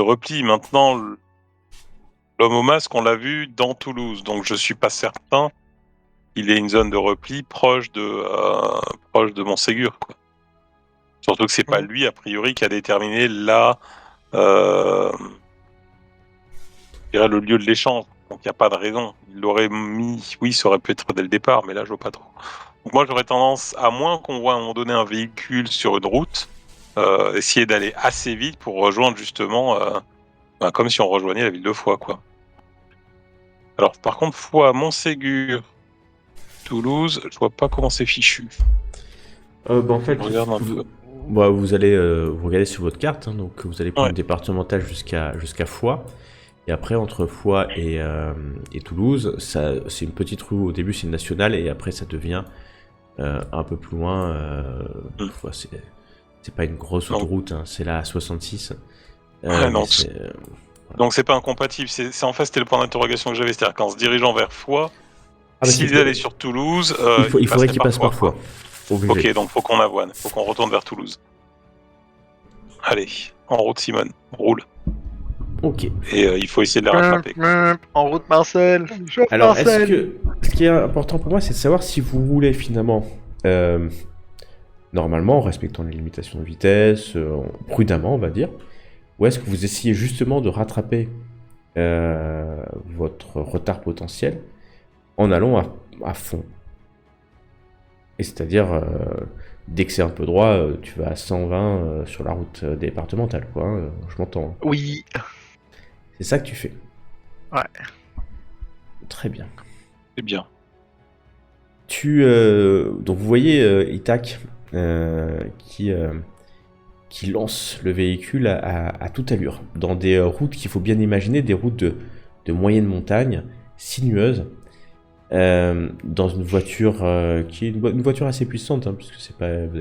repli. Maintenant, l'homme au masque, on l'a vu dans Toulouse, donc je suis pas certain qu'il ait une zone de repli proche de Montségur, quoi. Surtout que c'est pas lui, a priori, qui a déterminé je dirais le lieu de l'échange. Donc il n'y a pas de raison. Il l'aurait mis, oui, ça aurait pu être dès le départ, mais là je vois pas trop. Donc moi j'aurais tendance, à moins qu'on voit à un moment donné un véhicule sur une route, essayer d'aller assez vite pour rejoindre justement, comme si on rejoignait la ville de Foix, quoi. Alors par contre, Foix, Montségur, Toulouse, je vois pas comment c'est fichu. En fait, Regarde un peu. vous allez vous regardez sur votre carte, hein, donc vous allez prendre Ouais. le départemental jusqu'à Foix, et après entre Foix et Toulouse, c'est une petite rue. Au début, c'est une nationale, et après ça devient un peu plus loin. Foix, c'est pas une grosse Non. autoroute, hein, c'est la 66. Ouais, non, mais c'est, Donc c'est pas incompatible. C'est en fait c'était le point d'interrogation que j'avais, c'est-à-dire qu'en se dirigeant vers Foix, bah, s'ils c'est- allaient sur Toulouse, il faudrait qu'ils passent Foix, par Foix. quoi. Obligé. Ok, donc faut qu'on avoine, faut qu'on retourne vers Toulouse. Allez, en route Simone, roule. Ok. Et il faut essayer de la rattraper. En route Marcel. Chauffe Alors, Marcel. ce qui est important pour moi, c'est de savoir si vous roulez finalement normalement, en respectant les limitations de vitesse, prudemment, on va dire, ou est-ce que vous essayez justement de rattraper votre retard potentiel en allant à fond. Et c'est-à-dire, dès que c'est un peu droit, tu vas à 120 sur la route départementale, quoi. Hein, je m'entends. Oui. C'est ça que tu fais. Ouais. Très bien. C'est bien. Donc vous voyez Itac qui lance le véhicule à toute allure, dans des routes qu'il faut bien imaginer, des routes de moyenne montagne, sinueuses, dans une voiture qui est une voiture assez puissante, hein, puisque c'est pas, vous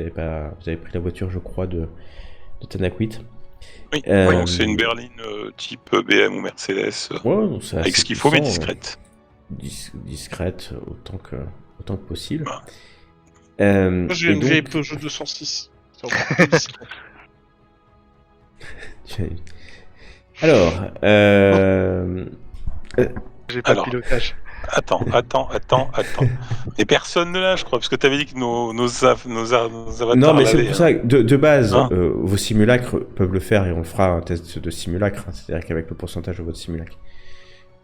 avez pris la voiture, je crois, de Tanaquit. Oui, donc c'est une berline type BM ou Mercedes, Ouais, donc c'est avec assez ce qu'il faut, mais puissant, discrète. Discrète autant que possible. Ouais. Moi, j'ai et une donc- vieille Peugeot 206. C'est encore plus discret. Alors, J'ai pas Alors. de pilotage. Attends. Et personne ne l'a, je crois, parce que t'avais dit que nos avatars Non, mais c'est l'allaient, pour ça, que de base, Hein vos simulacres peuvent le faire et on fera un test de simulacre. Hein. C'est-à-dire qu'avec le pourcentage de votre simulacre,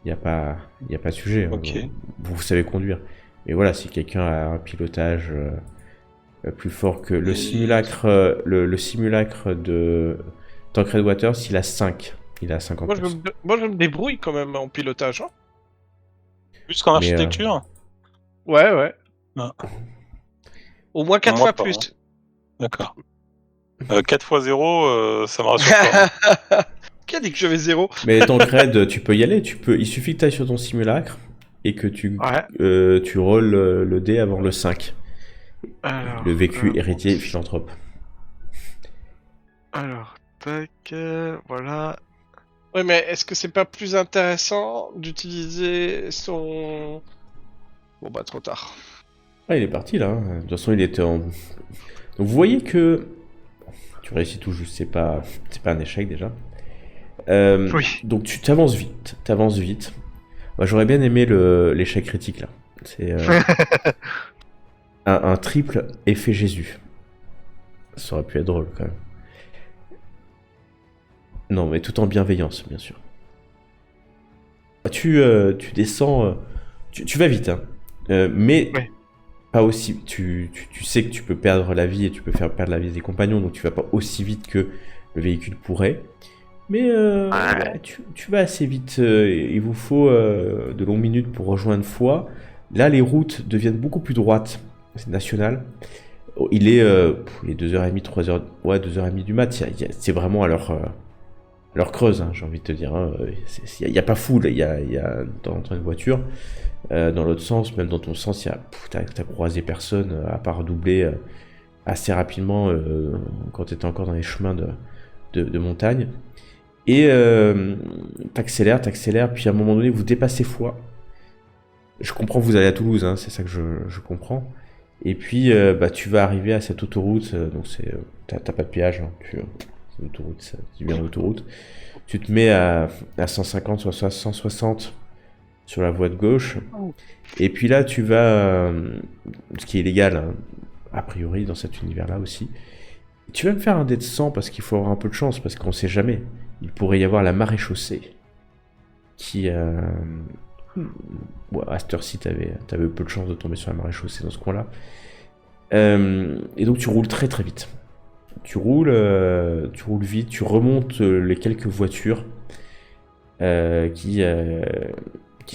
il n'y a pas de sujet. Hein. Ok. Vous savez conduire. Mais voilà, si quelqu'un a un pilotage plus fort que le Et- simulacre, le simulacre de Tancred Waters, il a 5. Il a 50%. Moi, je me débrouille quand même en pilotage. Hein. Plus qu'en Mais, architecture Ouais. Ah. Au moins 4 Moi, fois pas, plus. hein. D'accord. 4 x 0, ça me rassure pas. Hein. Qui a dit que j'avais 0? Mais Tancred, tu peux y aller. Il suffit que tu ailles sur ton simulacre et que tu rolles le dé avant le 5. Alors, Le vécu héritier philanthrope. Alors, tac, voilà. Ouais, mais est-ce que c'est pas plus intéressant d'utiliser son... Bon bah trop tard. Ah, il est parti là. Hein. De toute façon, il était en. Donc vous voyez que tu réussis tout juste. C'est pas un échec déjà. Oui. Donc tu t'avances vite. Moi, j'aurais bien aimé l'échec critique là. C'est un triple effet Jésus. Ça aurait pu être drôle quand même. Non, mais tout en bienveillance, bien sûr. Tu descends. Tu vas vite, hein. Mais Ouais. pas aussi. Tu sais que tu peux perdre la vie et tu peux faire perdre la vie des compagnons, donc tu vas pas aussi vite que le véhicule pourrait. Mais ouais, tu vas assez vite. Il vous faut de longues minutes pour rejoindre Foix. Là, les routes deviennent beaucoup plus droites. C'est national. Il est 2h30, 3h, ouais, 2h30 du mat. C'est vraiment à leur creuse, hein, j'ai envie de te dire. Hein. Il n'y a pas foule, il y a dans une voiture. Dans l'autre sens, même dans ton sens, t'as croisé personne, à part doubler assez rapidement quand tu étais encore dans les chemins de montagne. Et t'accélères, puis à un moment donné, vous dépassez Foix. Je comprends que vous allez à Toulouse, hein, c'est ça que je comprends. Et puis, tu vas arriver à cette autoroute, donc t'as pas de péage, hein, c'est une autoroute, c'est bien l'autoroute. Tu te mets à 150, soit 160 sur la voie de gauche. Et puis là, tu vas, ce qui est légal, hein, a priori, dans cet univers-là aussi. Tu vas me faire un dé de 100 parce qu'il faut avoir un peu de chance, parce qu'on sait jamais. Il pourrait y avoir la maréchaussée qui... Bon, à cette heure-ci, t'avais peu de chance de tomber sur la maréchaussée dans ce coin-là. Et donc tu roules très très vite. Tu roules vite, tu remontes les quelques voitures qui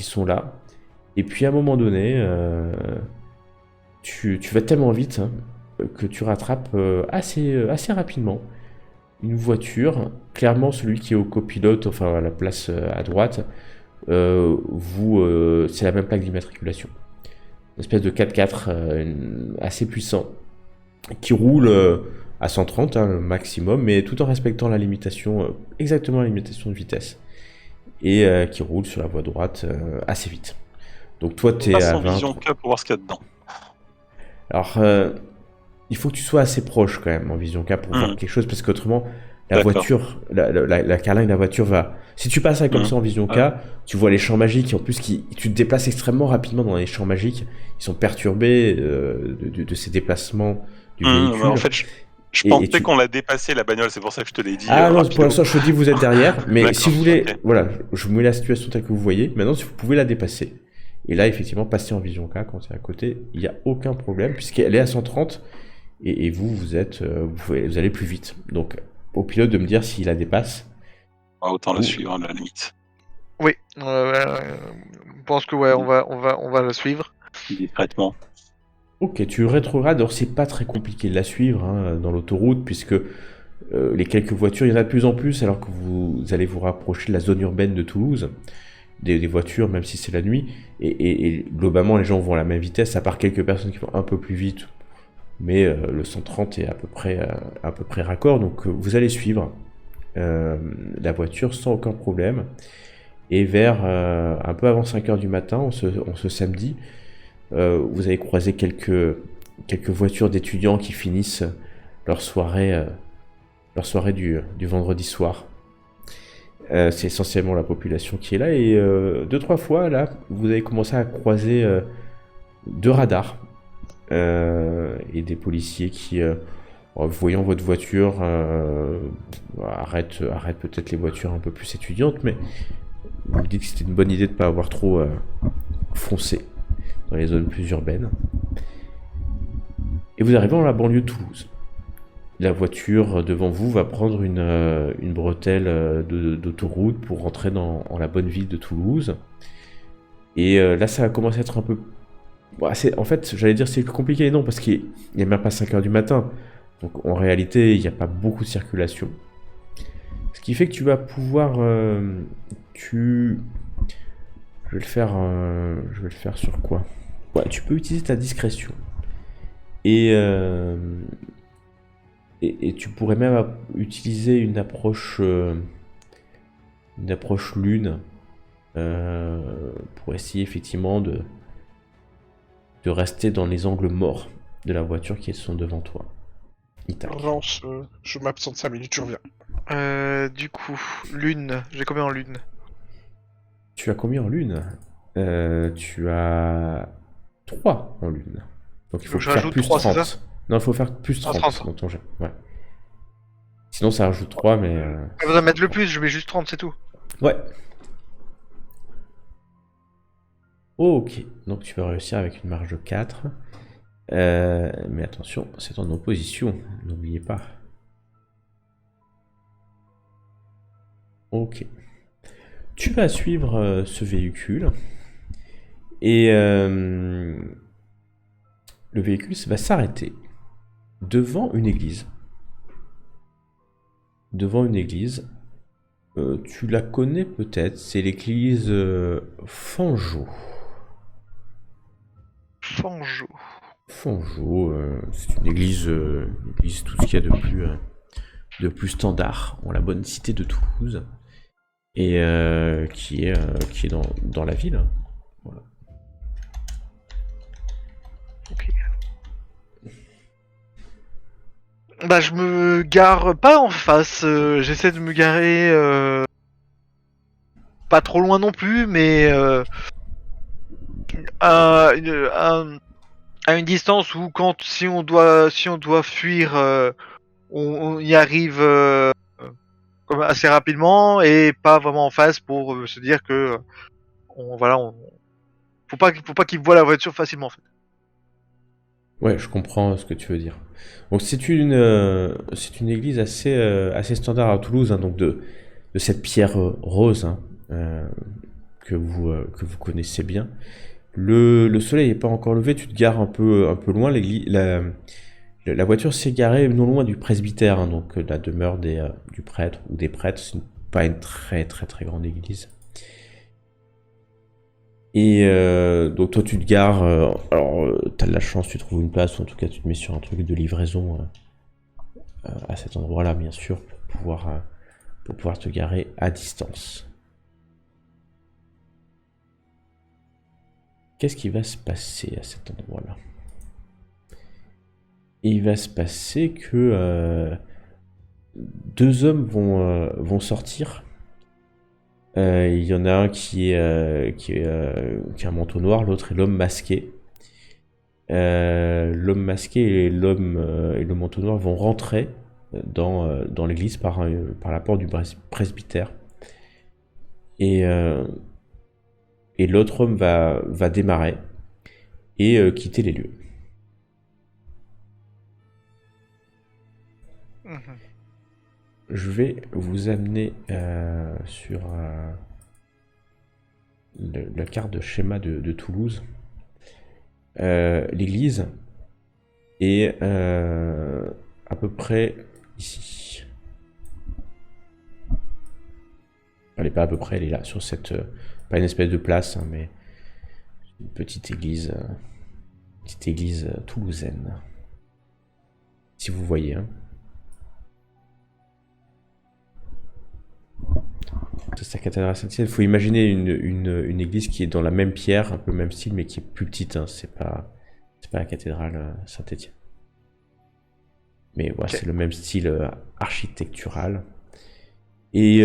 sont là. Et puis à un moment donné, tu vas tellement vite hein, que tu rattrapes assez rapidement une voiture. Clairement, celui qui est au copilote, enfin à la place à droite, c'est la même plaque d'immatriculation. Une espèce de 4x4 assez puissant qui roule à 130 hein, maximum, mais tout en respectant la limitation, exactement la limitation de vitesse. Et qui roule sur la voie droite assez vite. Donc toi, tu es Passe à en 20. vision K pour voir ce qu'il y a dedans. Alors, il faut que tu sois assez proche quand même en vision K pour voir quelque chose, parce qu'autrement, la D'accord. voiture, la carlingue, la voiture va... Si tu passes comme ça en vision K, tu vois les champs magiques, et en plus, tu te déplaces extrêmement rapidement dans les champs magiques. Ils sont perturbés de ces déplacements du véhicule. En fait, je pensais qu'on l'a dépassé, la bagnole, c'est pour ça que je te l'ai dit. Ah non, rapido. pour l'instant, je te dis vous êtes derrière, mais D'accord, si vous voulez... ok. Voilà, je vous mets la situation telle que vous voyez. Maintenant, si vous pouvez la dépasser, et là, effectivement, passer en vision K quand c'est à côté, il n'y a aucun problème, puisqu'elle est à 130, et vous allez plus vite. Donc, au pilote de me dire s'il la dépasse. Autant la suivre à la limite. Oui, je pense que ouais, on va la suivre. Discrètement. Ok, tu rétrogrades. Alors, c'est pas très compliqué de la suivre hein, dans l'autoroute, puisque les quelques voitures, il y en a de plus en plus, alors que vous allez vous rapprocher de la zone urbaine de Toulouse. Des voitures, même si c'est la nuit. Et globalement, les gens vont à la même vitesse, à part quelques personnes qui vont un peu plus vite. Mais le 130 est à peu près raccord. Donc vous allez suivre la voiture sans aucun problème. Et vers un peu avant 5h du matin, on se samedi, vous allez croiser quelques voitures d'étudiants qui finissent leur soirée du vendredi soir. C'est essentiellement la population qui est là. Et 2-3 fois, là, vous avez commencé à croiser 2 radars et des policiers qui, voyant votre voiture, arrêtent peut-être les voitures un peu plus étudiantes, mais vous me dites que c'était une bonne idée de ne pas avoir trop foncé dans les zones plus urbaines. Et vous arrivez dans la banlieue de Toulouse. La voiture devant vous va prendre une bretelle d'autoroute pour rentrer dans la bonne ville de Toulouse. Et là, ça va commencer à être un peu... Bon, en fait, j'allais dire c'est compliqué, non, parce qu'il n'y a même pas 5 heures du matin. Donc en réalité, il n'y a pas beaucoup de circulation. Ce qui fait que tu vas pouvoir... Je vais le faire sur quoi? Ouais, tu peux utiliser ta discrétion. Et tu pourrais même utiliser une approche lune pour essayer effectivement de rester dans les angles morts de la voiture qui sont devant toi. Urgence, je m'absente 5 minutes, je reviens. Du coup, lune. J'ai combien en lune? Tu as combien en lune? Tu as 3 en lune. Donc il faut Donc je faire rajoute plus 3, c'est 30. ça? Non, il faut faire plus 30 30. dans ton jet. Ouais. Sinon ça rajoute 3, mais... Pas besoin de mettre le plus, je mets juste 30, c'est tout. Ouais. Ok, donc tu vas réussir avec une marge de 4. Mais attention, c'est en opposition, n'oubliez pas. Ok. Tu vas suivre ce véhicule. Et le véhicule va s'arrêter devant une église. Devant une église. Tu la connais peut-être, c'est l'église Fangeau. Fangeau. Fangeau, c'est une église tout ce qu'il y a de plus standard en la bonne cité de Toulouse. Et qui est dans la ville. Voilà. Ok. Bah je me gare pas en face, j'essaie de me garer pas trop loin non plus, mais à une distance où si on doit fuir, on y arrive comme assez rapidement et pas vraiment en face pour se dire que faut pas qu'ils voient la voiture facilement en fait. Ouais, je comprends ce que tu veux dire. Donc c'est une église assez standard à Toulouse, hein, donc de cette pierre rose, hein, que vous connaissez bien. Le soleil n'est pas encore levé, tu te gares un peu loin. La voiture s'est garée non loin du presbytère, hein, donc la demeure du prêtre ou des prêtres. C'est pas une très très très grande église. Et donc toi tu te gares, alors t'as de la chance, tu trouves une place, ou en tout cas tu te mets sur un truc de livraison à cet endroit-là, bien sûr, pour pouvoir te garer à distance. Qu'est-ce qui va se passer à cet endroit-là? Il va se passer que 2 hommes vont sortir. Il y en a un qui a un manteau noir, l'autre est l'homme masqué. L'homme masqué et le manteau noir vont rentrer dans l'église par la porte du presbytère. Et l'autre homme va démarrer et quitter les lieux. Je vais vous amener sur la carte de schéma de Toulouse. L'église est à peu près ici. Elle n'est pas à peu près, elle est là, sur cette... pas une espèce de place, hein, mais une petite église toulousaine. Si vous voyez, hein. C'est la cathédrale Saint-Étienne. Il faut imaginer une église qui est dans la même pierre, un peu le même style, mais qui est plus petite. Hein. C'est pas la cathédrale Saint-Étienne. Mais voilà, okay. C'est le même style architectural. Et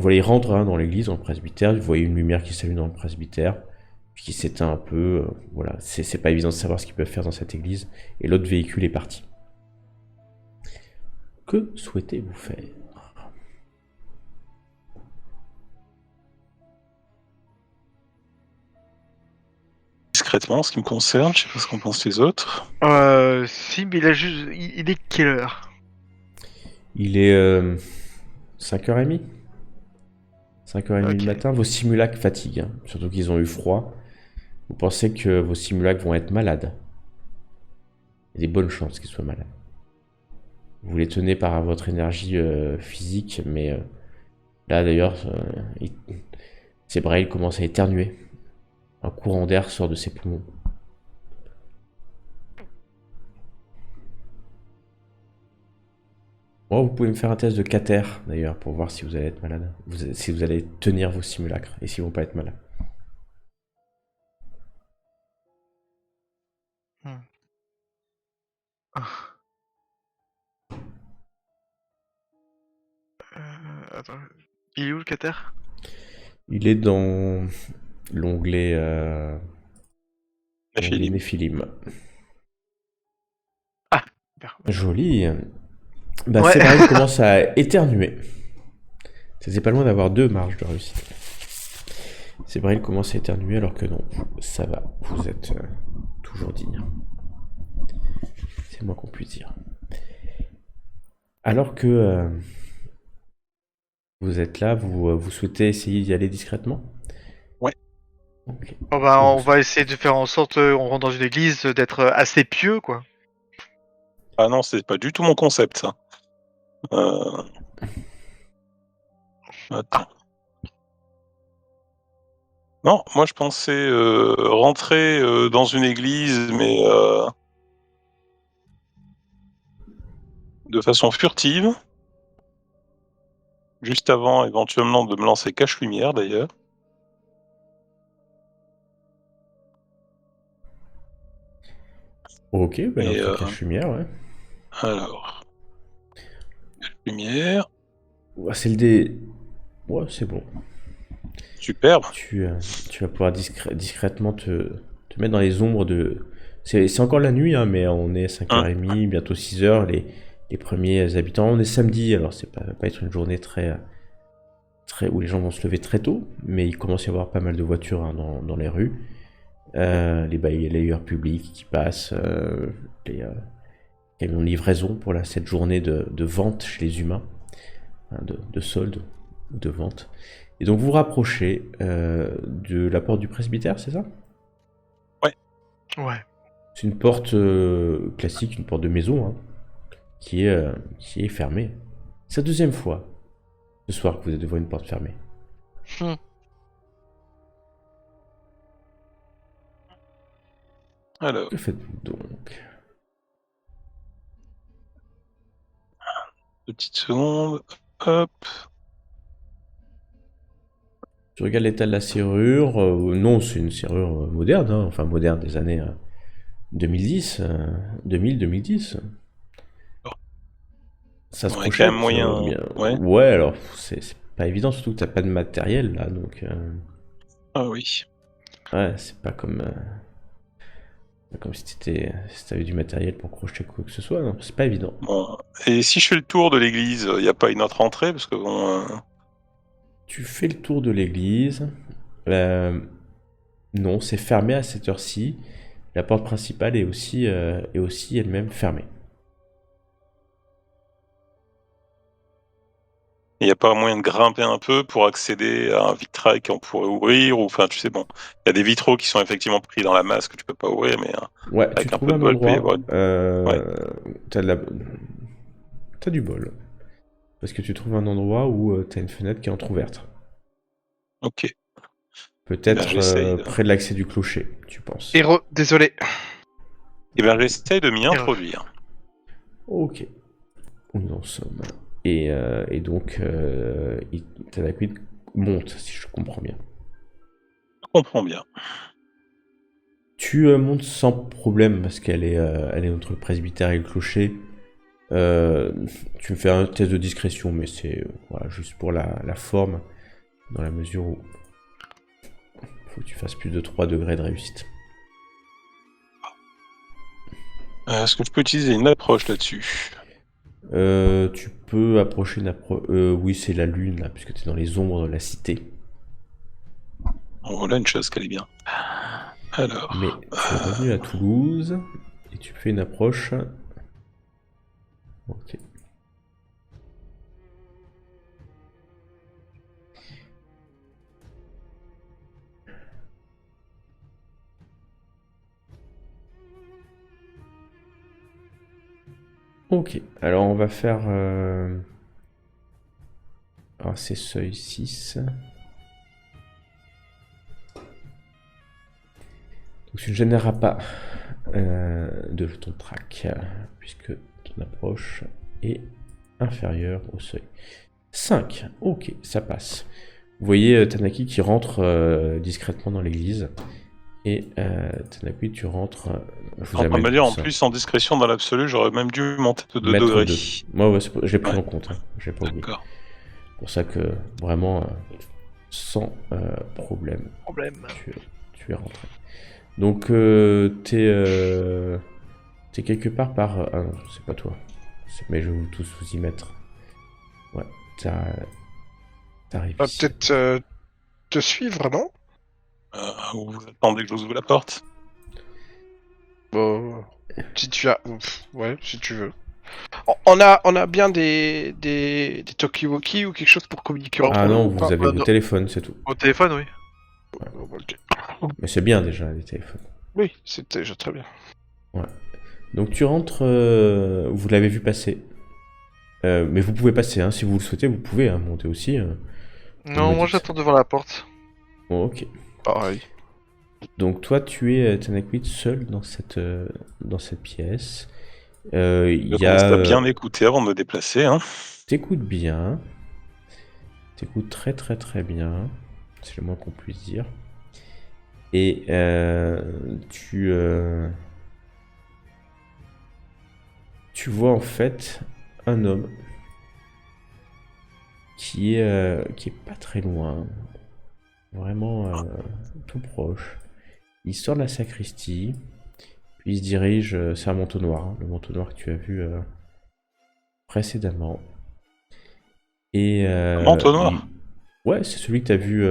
il rentre dans l'église, dans le presbytère, vous voyez une lumière qui s'allume dans le presbytère, puis qui s'éteint un peu, voilà, c'est pas évident de savoir ce qu'ils peuvent faire dans cette église, et l'autre véhicule est parti. Que souhaitez-vous faire? Discrètement, en ce qui me concerne, je sais pas ce qu'en pensent les autres. Si, mais il est quelle heure? Il est 5h30 5h30 Ok. du matin, vos simulacres fatiguent, hein, surtout qu'ils ont eu froid. Vous pensez que vos simulacres vont être malades. Il y a des bonnes chances qu'ils soient malades. Vous les tenez par votre énergie physique, mais là d'ailleurs, Zebrail commence à éternuer. Un courant d'air sort de ses poumons. Oh, vous pouvez me faire un test de cater d'ailleurs pour voir si vous allez être malade, si vous allez tenir vos simulacres et s'ils vont pas être malades. Attends. Il est où le Qatar? Il est dans l'onglet Néphilim. Néphilim. Ah, super. Joli. Bah, Ouais. Séverine commence à éternuer. C'était pas loin d'avoir 2 marges de réussite. Séverine commence à éternuer alors que non, ça va. Vous êtes toujours digne. C'est le moins qu'on puisse dire. Alors que vous êtes là, vous souhaitez essayer d'y aller discrètement? Ouais. Ok. Oh bah, on va essayer de faire en sorte, on rentre dans une église, d'être assez pieux, quoi. Ah non, c'est pas du tout mon concept, ça. Attends. Non, moi je pensais rentrer dans une église, mais de façon furtive. Juste avant, éventuellement, de me lancer cache-lumière, d'ailleurs. Ok, bah Et, alors cache-lumière, ouais. Alors... Cache-lumière... Ouais, c'est le dé. Ouais, c'est bon. Superbe. Tu vas pouvoir discrètement te mettre dans les ombres de. C'est encore la nuit, hein, mais on est 5h30, bientôt 6h, les premiers habitants. On est samedi, alors c'est pas, va pas être une journée très où les gens vont se lever très tôt, mais il commence à y avoir pas mal de voitures hein, dans les rues. Les balayeurs publics qui passent, les camions de livraison pour cette journée de vente chez les humains, hein, de solde ou de vente. Et donc vous vous rapprochez de la porte du presbytère, c'est ça? Ouais. C'est une porte classique, une porte de maison, hein, qui est fermée. C'est la deuxième fois ce soir que vous êtes devant une porte fermée. Alors, Que faites-vous donc? petite seconde. Hop. Tu regardes l'état de la serrure. Non, c'est une serrure moderne, hein, enfin moderne des années 2010, 2000-2010. Ça se On a quand projette même moyen, bien. ouais. Ouais, alors c'est pas évident, surtout que t'as pas de matériel là, donc Ah oui. ouais, c'est pas comme si t'avais du matériel pour crocheter quoi que ce soit, non, c'est pas évident. Bon. Et si je fais le tour de l'église, il n'y a pas une autre entrée? Parce que bon... Tu fais le tour de l'église. Non, c'est fermé à cette heure-ci. La porte principale est aussi elle-même fermée. Il n'y a pas moyen de grimper un peu pour accéder à un vitrail qu'on pourrait ouvrir, ou enfin, tu sais, bon, il y a des vitraux qui sont effectivement pris dans la masse que tu peux pas ouvrir, mais Ouais, avec tu un trouves peu de un bol, peut y endroit. avoir... T'as du bol. Parce que tu trouves un endroit où t'as une fenêtre qui est entrouverte. Ok. Peut-être j'essaye de- près de l'accès du clocher, tu penses. Désolé. Eh bien, j'essaie de m'y introduire. Ok. Où nous en sommes. Et donc, Tanakwid monte, si je comprends bien. Je comprends bien. Tu montes sans problème parce elle est entre le presbytère et le clocher. Euh, Tu me fais un test de discrétion, mais c'est voilà, juste pour la forme, dans la mesure où faut que tu fasses plus de 3 degrés de réussite. Est-ce que je peux utiliser une approche là-dessus? Tu peux approcher une approche. Oui, c'est la lune, là, puisque tu es dans les ombres de la cité. Voilà une chose qu'elle est bien. Alors, Mais tu es revenu à Toulouse et tu fais une approche. Ok. Ok, alors on va faire. Alors c'est seuil 6. Donc tu ne généreras pas de jetons de trac, puisque ton approche est inférieure au seuil. 5, ok, ça passe. Vous voyez Tanaki qui rentre discrètement dans l'église. Et Tanaki, tu rentres. Je vous on va amène me dire tout en ça. plus en discrétion dans l'absolu, j'aurais même dû monter de 2 Mettre degrés. 2. Moi, ouais, j'ai pris Ouais. en compte. Hein. J'ai pas oublié. D'accord. C'est pour ça que vraiment, sans problème, tu es rentré. Donc, t'es quelque part par. Ah non, c'est pas toi. Mais je vais vous tous vous y mettre. Ouais, t'arrives On va ici. peut-être te suivre, non? Vous attendez que j'ouvre la porte? Bon, si tu as... ouais, si tu veux. On a bien des talkie-walkie ou quelque chose pour communiquer entre Ah nous non, ou pas? vous avez vos non. téléphones, c'est tout. Au téléphone, oui. Ok. Mais c'est bien déjà, les téléphones. Oui, c'était déjà très bien. Donc tu rentres, vous l'avez vu passer. Mais vous pouvez passer, hein, si vous le souhaitez, vous pouvez hein, monter aussi. Vous Non, me moi dites. j'attends devant la porte. Bon, ok. Pareil. Donc toi, tu es Tanakwit seul dans cette pièce. Il Je y commence a. à bien écouter avant de me déplacer. Hein. T'écoutes bien. T'écoutes très très très bien. C'est le moins qu'on puisse dire. Et tu vois en fait un homme qui est pas très loin. Vraiment tout proche. Il sort de la sacristie. Puis il se dirige, c'est un manteau noir, hein, le manteau noir que tu as vu précédemment. Et Un manteau noir. ouais, c'est celui que tu as vu,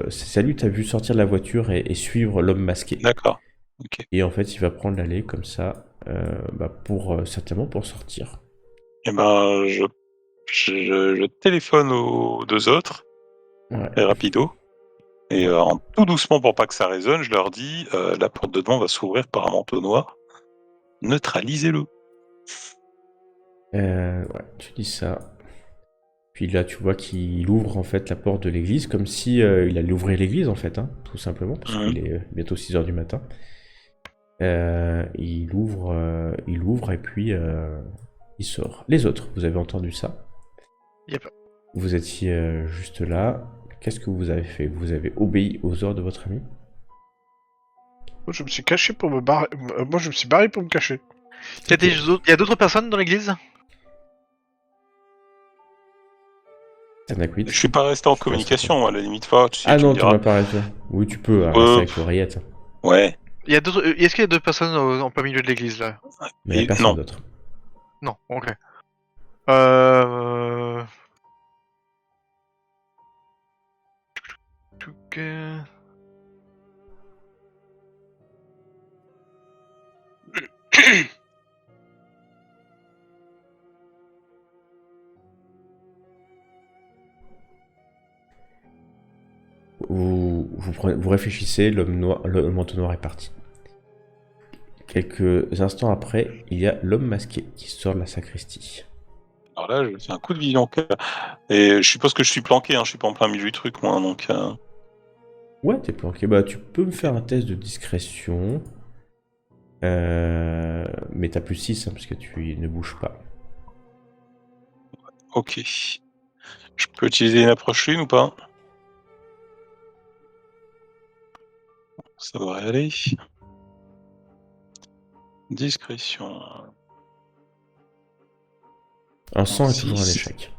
c'est celui que tu as vu sortir de la voiture et suivre l'homme masqué. D'accord. Ok. Et en fait, il va prendre l'allée comme ça, pour certainement pour sortir. Eh ben, je téléphone aux deux autres, Ouais. très rapido. Et en tout doucement pour pas que ça résonne, je leur dis la porte de devant va s'ouvrir par un manteau noir. Neutralisez-le. Ouais, tu dis ça. Puis là, tu vois qu'il ouvre en fait la porte de l'église, comme si il allait ouvrir l'église en fait, hein, tout simplement, parce qu'il est bientôt 6 heures du matin. Il ouvre et puis il sort. Les autres, vous avez entendu ça? Yep. Vous étiez juste là. Qu'est-ce que vous avez fait? Vous avez obéi aux ordres de votre ami? Moi, je me suis caché pour me barrer. Moi, je me suis barré pour me cacher. Il y a d'autres personnes dans l'église? Tanakwit. Je suis pas resté en Je te laisse communication, à la limite pas. Tu sais, Ah tu non, me tu diras. m'as pas arrêté. Oui, tu peux rester avec l'oreillette. Ouais. Il y a d'autres. Est-ce qu'il y a d'autres personnes en plein milieu de l'église là? Mais il n'y a Et personne non. d'autre. Non, ok. Euh... Ok. Vous réfléchissez, le manteau noir est parti. Quelques instants après, il y a l'homme masqué qui sort de la sacristie. Alors là, je fais un coup de vision. Et je suppose que je suis planqué, hein, je suis pas en plein milieu du truc, moi, donc... Ouais, t'es planqué. Bah, tu peux me faire un test de discrétion. Mais t'as plus 6, hein, parce que tu ne bouges pas. Ok. Je peux utiliser une approche lune ou pas? Ça devrait aller. Discrétion. Un 100 est toujours un Six. échec.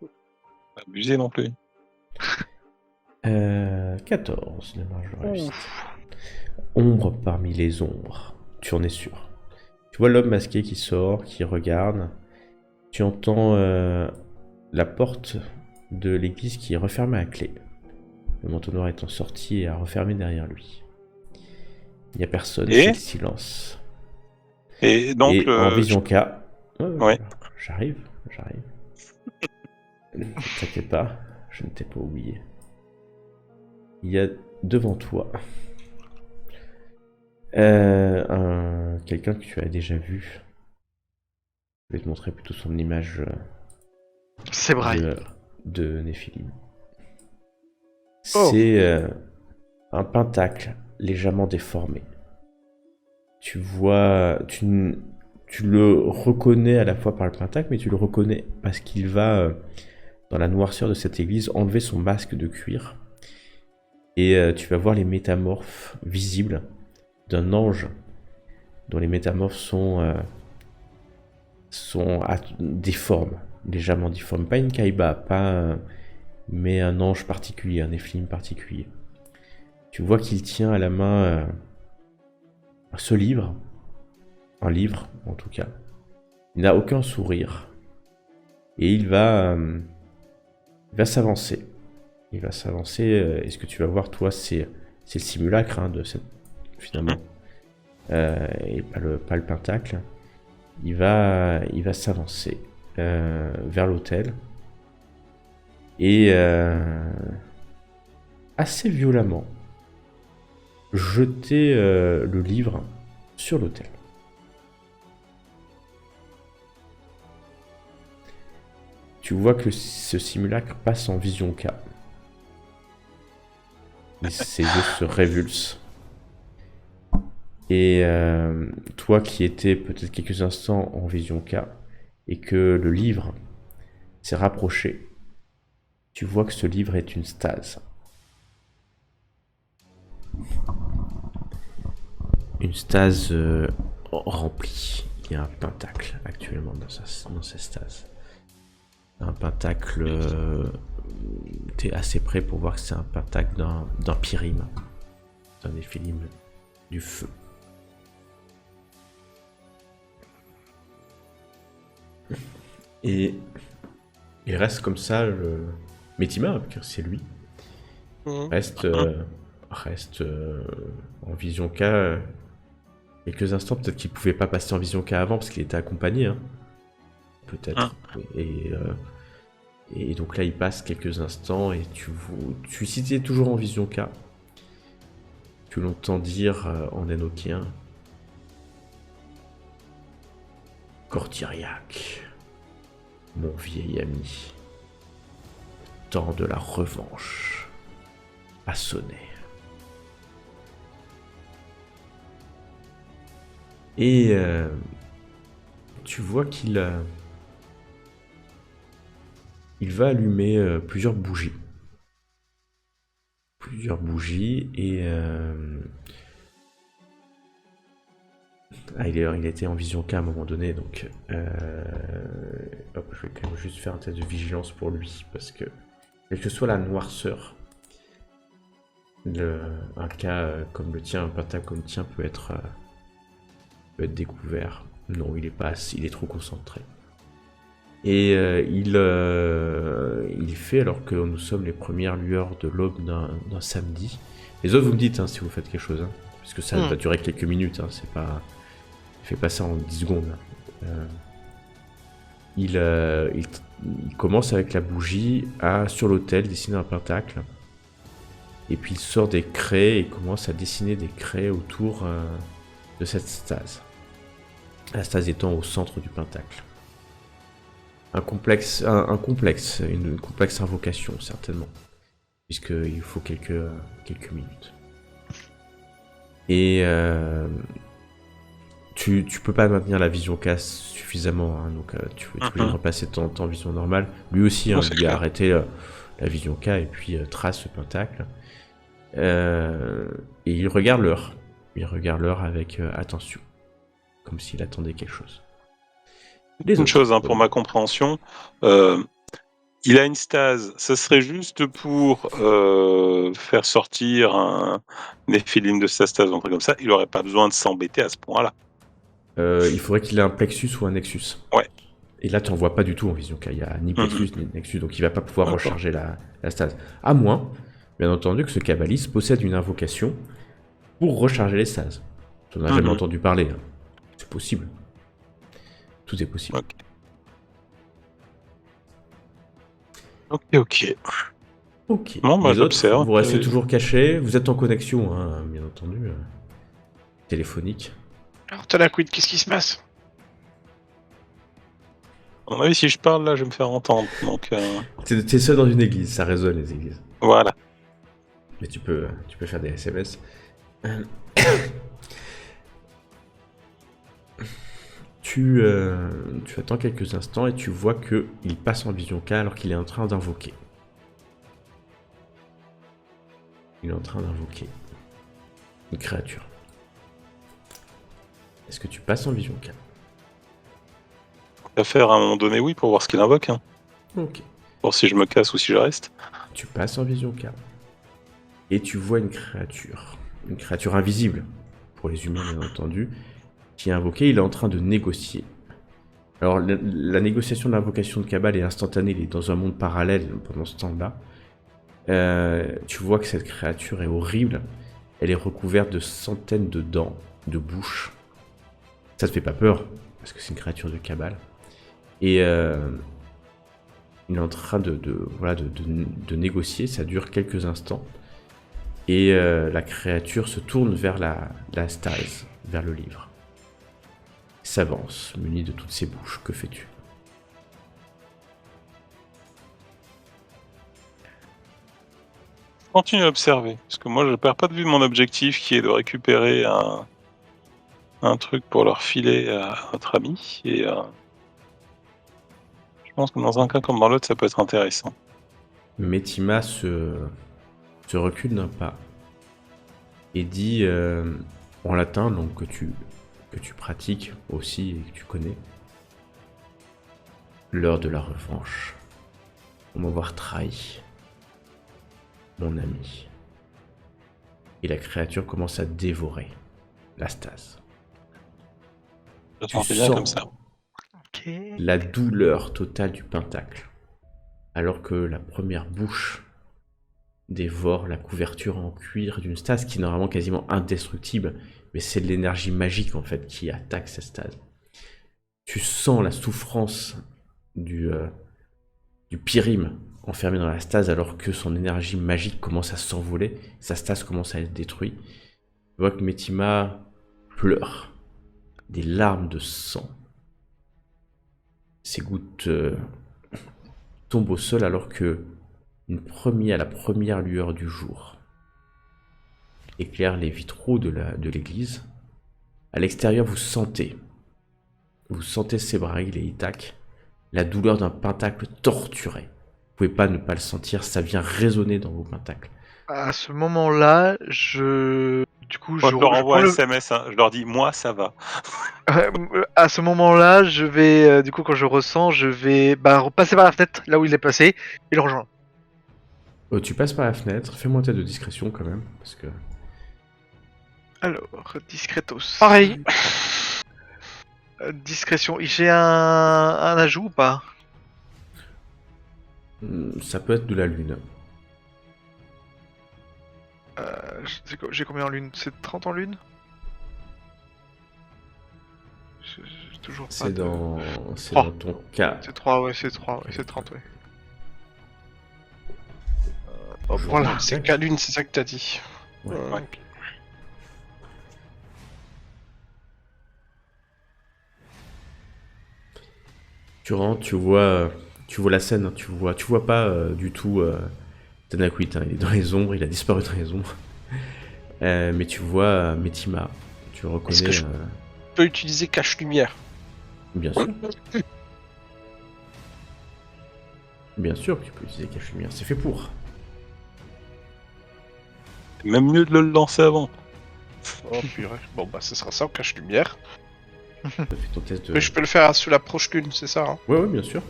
Pas abusé non plus. 14 de marge de réussite. Ouf. Ombre parmi les ombres. Tu en es sûr. Tu vois l'homme masqué qui sort, qui regarde. Tu entends la porte de l'église qui est refermée à clé. Le manteau noir étant sorti et a refermé derrière lui. Il n'y a personne, Et c'est le silence. Et donc, Et en vision K... Ouais. J'arrive. Ne t'inquiète pas, je ne t'ai pas oublié. Il y a devant toi quelqu'un que tu as déjà vu. Je vais te montrer plutôt son image C'est vrai. de Néphilim. Oh. C'est un pentacle légèrement déformé. Tu vois, tu le reconnais à la fois par le pentacle, mais tu le reconnais parce qu'il va, dans la noirceur de cette église, enlever son masque de cuir. Et tu vas voir les métamorphes visibles d'un ange dont les métamorphes sont difformes, légèrement difformes. Pas une Kaiba, mais un ange particulier, un Néphilim particulier. Tu vois qu'il tient à la main ce livre, un livre en tout cas. Il n'a aucun sourire et il va s'avancer. Il va s'avancer. Et ce que tu vas voir, toi, c'est le simulacre de cette finalement, et pas le pentacle. Il va s'avancer vers l'autel et assez violemment jeter le livre sur l'autel. Tu vois que ce simulacre passe en vision K. Et ses yeux se révulsent. Et toi qui étais peut-être quelques instants en vision K et que le livre s'est rapproché, tu vois que ce livre est une stase. Une stase remplie. Il y a un pentacle actuellement dans cette stase. Un pentacle... t'es assez près pour voir que c'est un pentacle d'un Pyrrhim. D'un Néphilim du feu. Et il reste comme ça, Métima, car c'est lui, reste en vision K quelques instants. Peut-être qu'il pouvait pas passer en vision K avant parce qu'il était accompagné, peut-être. Et donc là, il passe quelques instants et si tu es toujours en vision K, tu l'entends dire en énoquien: Courtiriac, mon vieil ami, le temps de la revanche a sonné. Et tu vois qu'il va allumer plusieurs bougies. Et il était en vision K à un moment donné, donc je vais quand même juste faire un test de vigilance pour lui, parce que quelle que soit la noirceur, un cas comme le tien, un pentacle comme le tien peut être découvert. Non, il est trop concentré. Et il fait, alors que nous sommes les premières lueurs de l'aube d'un samedi. Les autres, vous me dites si vous faites quelque chose, parce que ça va durer quelques minutes, c'est pas... Il fait pas ça en 10 secondes. Il commence avec la bougie à, sur l'autel, dessiner un pentacle. Et puis il sort des craies et commence à dessiner des craies autour de cette stase. La stase étant au centre du pentacle. Une complexe invocation, certainement. Puisqu'il faut quelques minutes. Et tu peux pas maintenir la vision K suffisamment, donc tu peux repasser en vision normale. Lui aussi, il a arrêté la vision K et puis trace ce pentacle. Et il regarde l'heure. Il regarde l'heure avec attention, comme s'il attendait quelque chose. Les Une autres. chose pour ma compréhension, il a une stase. Ça serait juste pour faire sortir un néphilim de sa stase, un truc comme ça. Il aurait pas besoin de s'embêter à ce point-là. Il faudrait qu'il ait un plexus ou un nexus. Ouais. Et là, tu n'en vois pas du tout en vision, car il n'y a ni plexus ni nexus, donc il va pas pouvoir D'accord. recharger la stase. À moins, bien entendu, que ce kabbaliste possède une invocation pour recharger les stases. Tu n'en as jamais entendu parler. Hein. C'est possible. Tout est possible. Ok. Ok. Non, bah, Les autres, j'observe. vous restez toujours cachés. Vous êtes en connexion, hein, bien entendu. Téléphonique. Alors, Talaquid, qu'est-ce qui se passe? À mon avis, si je parle là, je vais me faire entendre. Donc, T'es seul dans une église, ça résonne les églises. voilà. Mais tu peux faire des SMS. Tu attends quelques instants et tu vois que il passe en vision K alors qu'il est en train d'invoquer. Il est en train d'invoquer une créature. Est-ce que tu passes en vision K? À faire à un moment donné, oui, pour voir ce qu'il invoque. Hein. Ok. Voir si je me casse ou si je reste. Tu passes en vision K. Et tu vois une créature. Une créature invisible, pour les humains bien entendu, qui est invoquée. Il est en train de négocier. Alors la négociation de l'invocation de Cabal est instantanée, il est dans un monde parallèle pendant ce temps-là. Tu vois que cette créature est horrible. Elle est recouverte de centaines de dents, de bouches. Ça te fait pas peur, parce que c'est une créature de Cabal. Et il est en train de négocier, ça dure quelques instants. Et la créature se tourne vers la stase, vers le livre. S'avance, muni de toutes ses bouches. Que fais-tu? Continue à observer. Parce que moi, je perds pas de vue mon objectif qui est de récupérer un truc pour leur filer à notre ami. Et je pense que dans un cas comme dans l'autre, ça peut être intéressant. Metima se recule d'un pas et dit en latin, donc que tu pratiques aussi et que tu connais. L'heure de la revanche. Pour m'avoir trahi. Mon ami. Et la créature commence à dévorer la stase. Je Tu sentais bien sens comme ça. Ok. la douleur totale du pentacle. Alors que la première bouche dévore la couverture en cuir d'une stase qui est normalement quasiment indestructible, mais c'est de l'énergie magique en fait qui attaque cette stase. Tu sens la souffrance du Pyrim enfermé dans la stase alors que son énergie magique commence à s'envoler, sa stase commence à être détruite. Tu vois que Metima pleure, des larmes de sang. Ces gouttes tombent au sol alors que la première lueur du jour éclaire les vitraux de l'église. À l'extérieur, vous sentez Sébraïl et Itak, la douleur d'un pentacle torturé. Vous pouvez pas ne pas le sentir, ça vient résonner dans vos pentacles. À ce moment-là, Moi, je leur envoie un SMS, hein. Je leur dis, moi, ça va. À ce moment-là, je vais, du coup, quand je ressens, je vais repasser par la fenêtre, là où il est passé, et le rejoindre. Tu passes par la fenêtre, fais-moi un test de discrétion quand même, parce que... Alors, discretos. Pareil. Discrétion. J'ai un ajout ou pas? Ça peut être de la lune. J'ai combien en lune? C'est 30 en lune? J'ai toujours pas C'est de... dans ton cas. C'est 3, ouais, c'est 3, ouais, c'est 30, ouais. Voilà, c'est qu'à lune, c'est ça que t'as dit. Ouais. Ouais. Tu rentres, tu vois la scène, hein, tu vois pas du tout Tanakwit, hein, il est dans les ombres, il a disparu dans les ombres. Mais tu vois Metima, tu le reconnais. Est-ce que je peux utiliser cache-lumière? Bien sûr. Bien sûr que tu peux utiliser cache-lumière, c'est fait pour. Même mieux de le lancer avant. Oh purée. Bon bah ce sera ça en cache-lumière. Fais ton test de... Mais je peux le faire sous l'approche lune, c'est ça, hein. Ouais, bien sûr.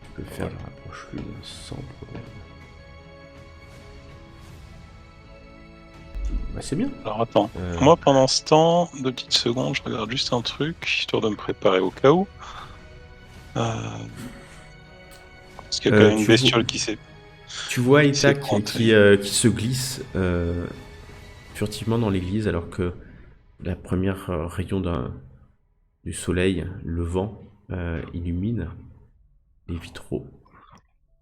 Tu peux le faire dans l'approche lune sans problème. Bah c'est bien. Alors attends, moi pendant ce temps, 2 petites secondes, je regarde juste un truc, histoire de me préparer au cas où. Parce qu'il y a quand même une bestiole qui s'est... Tu vois Itak C'est qui se glisse furtivement dans l'église alors que la première rayon du soleil, le vent, illumine les vitraux.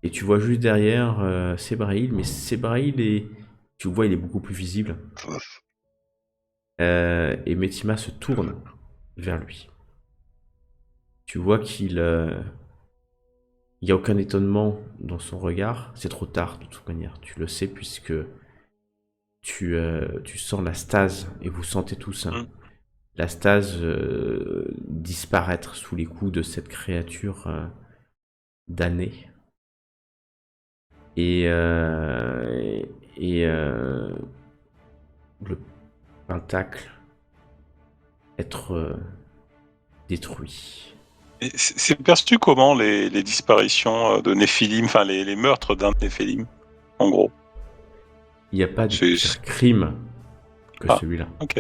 Et tu vois juste derrière Sébraïl, mais Sébraïl tu le vois, il est beaucoup plus visible. Et Metima se tourne vers lui. Tu vois qu'il n'y a aucun étonnement dans son regard. C'est trop tard de toute manière. Tu le sais puisque tu sens la stase et vous sentez tous la stase disparaître sous les coups de cette créature damnée. Et le pentacle être détruit. Et c'est perçu comment les disparitions de Néphilim, enfin les meurtres d'un Néphilim, en gros? Il n'y a pas de pire crime que celui-là. Ok.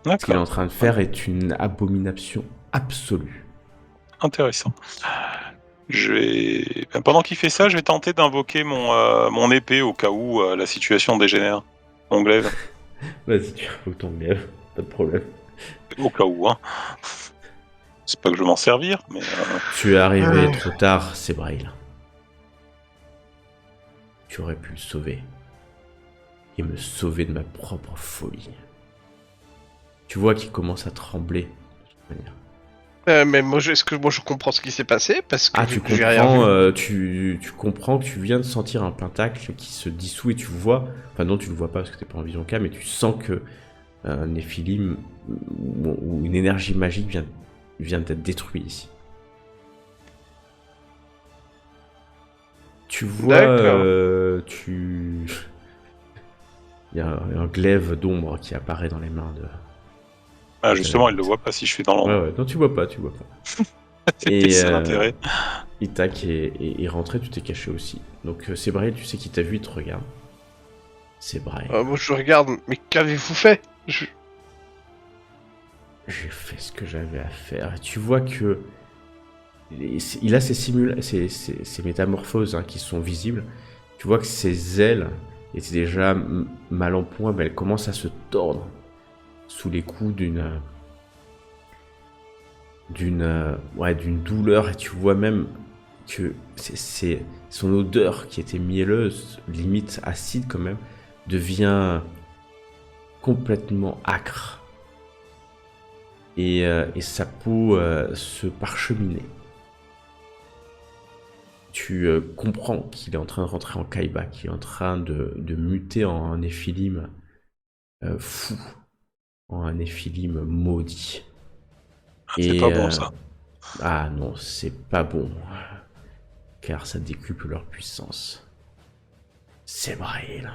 Ce qu'il est en train de faire est une abomination absolue. Intéressant. Pendant qu'il fait ça, je vais tenter d'invoquer mon épée au cas où la situation dégénère. Mon glaive. Vas-y, tu invoques ton glaive, pas de problème. Au cas où, hein. C'est pas que je veux m'en servir, mais... Tu es arrivé trop tard, Sébraïl. Tu aurais pu le sauver. Et me sauver de ma propre folie. Tu vois qu'il commence à trembler, de toute manière. Mais moi, je comprends ce qui s'est passé, parce que tu comprends que tu viens de sentir un pentacle qui se dissout et tu vois... Enfin non, tu le vois pas parce que t'es pas en vision K, mais tu sens que un Néphilim ou une énergie magique vient d'être détruit ici. Tu vois... Il y a un glaive d'ombre qui apparaît dans les mains de... Ah, justement, il le voit pas si je suis dans l'ombre. Ouais, non, tu vois pas. C'était ça l'intérêt. Itak est rentré, tu t'es caché aussi. Donc Sébraïl, tu sais qu'il t'a vu, il te regarde. Sébraïl. Moi je regarde, mais qu'avez-vous fait? J'ai fait ce que j'avais à faire. Et tu vois que il a ces métamorphoses qui sont visibles. Tu vois que ses ailes étaient déjà mal en point, mais elles commencent à se tordre sous les coups d'une douleur, et tu vois même que c'est son odeur qui était mielleuse, limite acide quand même, devient complètement âcre et sa peau se parcheminait. Tu comprends qu'il est en train de rentrer en Kaiba, qu'il est en train de muter en un Néphilim fou, en un Néphilim maudit. C'est pas bon ça. Ah non, c'est pas bon, car ça décuple leur puissance. Sébraïl,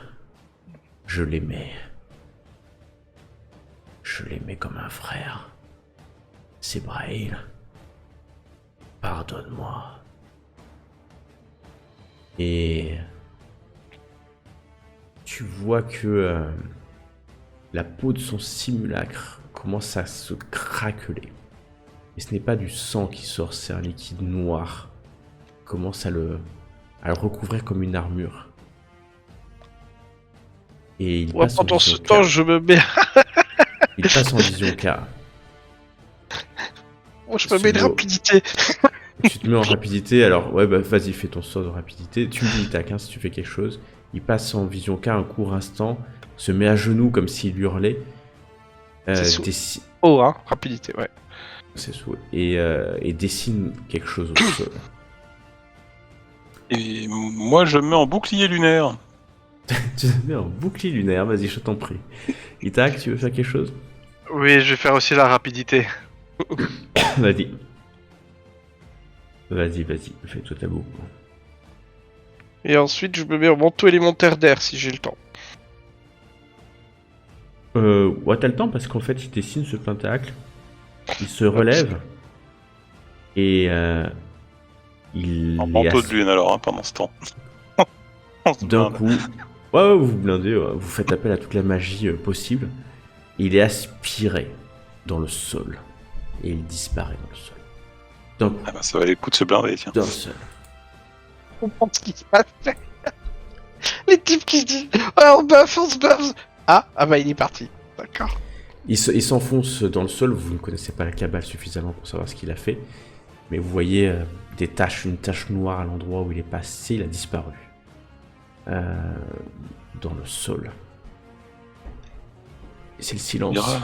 je l'aimais. Je l'aimais comme un frère. Sébraïl, pardonne-moi. Et tu vois que la peau de son simulacre commence à se craqueler. Et ce n'est pas du sang qui sort, c'est un liquide noir. Il commence à le recouvrir comme une armure. Et il passe pendant en ce vision temps, K. je me mets... Il passe en vision K. Moi, je me mets de rapidité. Tu te mets en rapidité, alors ouais, bah vas-y, fais ton sort de rapidité. Tu me dis Itak si tu fais quelque chose. Il passe en vision K un court instant, se met à genoux comme s'il hurlait. Rapidité, ouais. C'est souhait. Et dessine quelque chose au sol. Et moi, je me mets en bouclier lunaire. Tu te mets en bouclier lunaire, vas-y, je t'en prie. Itak, tu veux faire quelque chose? Oui, je vais faire aussi la rapidité. Vas-y. Vas-y, fais-toi ta boue. Et ensuite, je me mets en manteau élémentaire d'air si j'ai le temps. Ouais, t'as le temps parce qu'en fait, il dessine ce pentacle, il se relève et il En est manteau de assis lune alors, pendant ce temps. On se d'un blinde. coup. Ouais, vous vous blindez, vous faites appel à toute la magie possible. Il est aspiré dans le sol et il disparaît dans le sol. D'un coup, Ah bah ça valait le coup de se blinder, tiens. d'un seul. On comprend ce qui se passe. Les types qui se disent ah, on se buff. Ah bah il est parti. D'accord. Il s'enfonce dans le sol, vous ne connaissez pas la cabale suffisamment pour savoir ce qu'il a fait, mais vous voyez des taches, une tache noire à l'endroit où il est passé, il a disparu. Dans le sol. Et c'est le silence.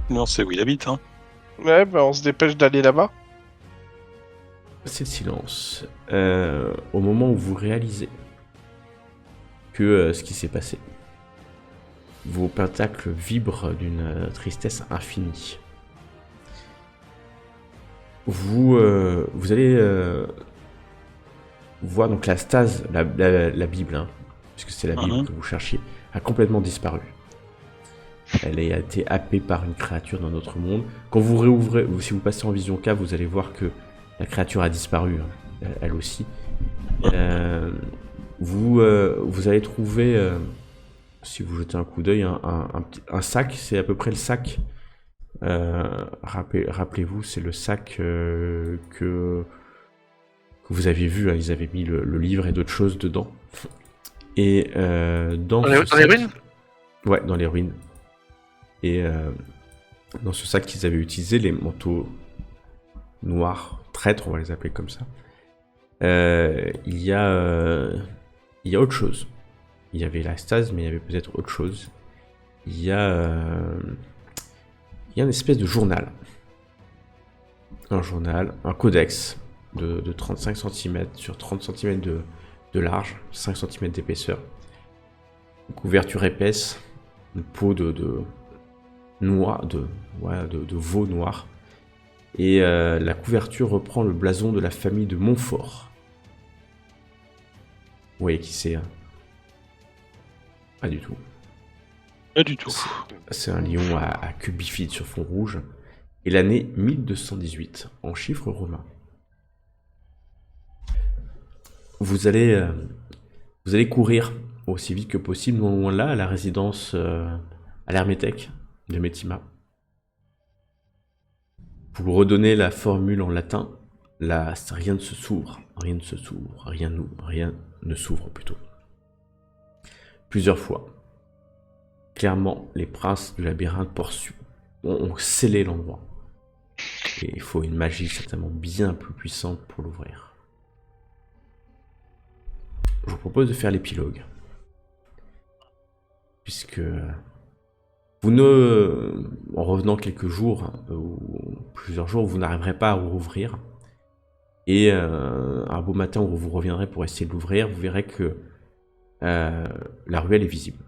Non, c'est où il habite, hein. Ouais, bah on se dépêche d'aller là-bas. C'est le silence. Au moment où vous réalisez que ce qui s'est passé, vos pentacles vibrent d'une tristesse infinie. Vous allez voir donc la stase, la Bible, hein, puisque c'est la Bible que vous cherchiez, a complètement disparu. Elle a été happée par une créature dans notre monde. Quand vous réouvrez, si vous passez en vision K, vous allez voir que la créature a disparu, hein, elle aussi. Vous allez trouver, si vous jetez un coup d'œil, un sac. C'est à peu près le sac. Rappelez-vous, c'est le sac que vous aviez vu. Hein, ils avaient mis le livre et d'autres choses dedans. Et dans les ruines ? Ouais, dans les ruines. Et dans ce sac qu'ils avaient utilisé, les manteaux noirs, traîtres, on va les appeler comme ça, il y a autre chose. Il y avait la stase, mais il y avait peut-être autre chose. Il y a une espèce de journal. Un journal, un codex de 35 cm sur 30 cm de large, 5 cm d'épaisseur. Une couverture épaisse, une peau de veau noir. Et la couverture reprend le blason de la famille de Montfort. Vous voyez qui c'est, hein? Pas du tout. Pas du tout. C'est un lion à queue bifide sur fond rouge. Et l'année 1218, en chiffres romains. Vous allez courir aussi vite que possible, non loin là, à la résidence, à l'hermétèque de Métima. Vous redonnez la formule en latin. Là, rien ne se s'ouvre, rien ne se s'ouvre, rien ne s'ouvre plutôt. Plusieurs fois. Clairement, les princes du labyrinthe ont scellé l'endroit. Et il faut une magie certainement bien plus puissante pour l'ouvrir. Je vous propose de faire l'épilogue. Puisque en revenant quelques jours, ou plusieurs jours, vous n'arriverez pas à rouvrir. Et un beau matin où vous reviendrez pour essayer de l'ouvrir, vous verrez que la ruelle est visible.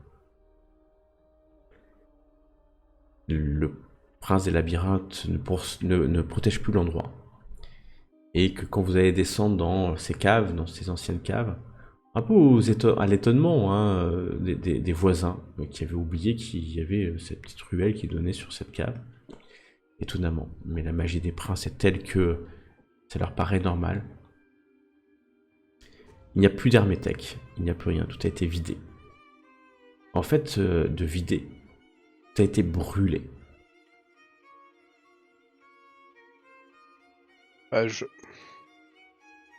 Le prince des labyrinthes ne protège plus l'endroit. Et que quand vous allez descendre dans ces caves, dans ces anciennes caves, un peu à l'étonnement des voisins qui avaient oublié qu'il y avait cette petite ruelle qui donnait sur cette cave. Étonnamment. Mais la magie des princes est telle que ça leur paraît normal. Il n'y a plus d'hermétèque, il n'y a plus rien, tout a été vidé. En fait, de vider, tout a été brûlé.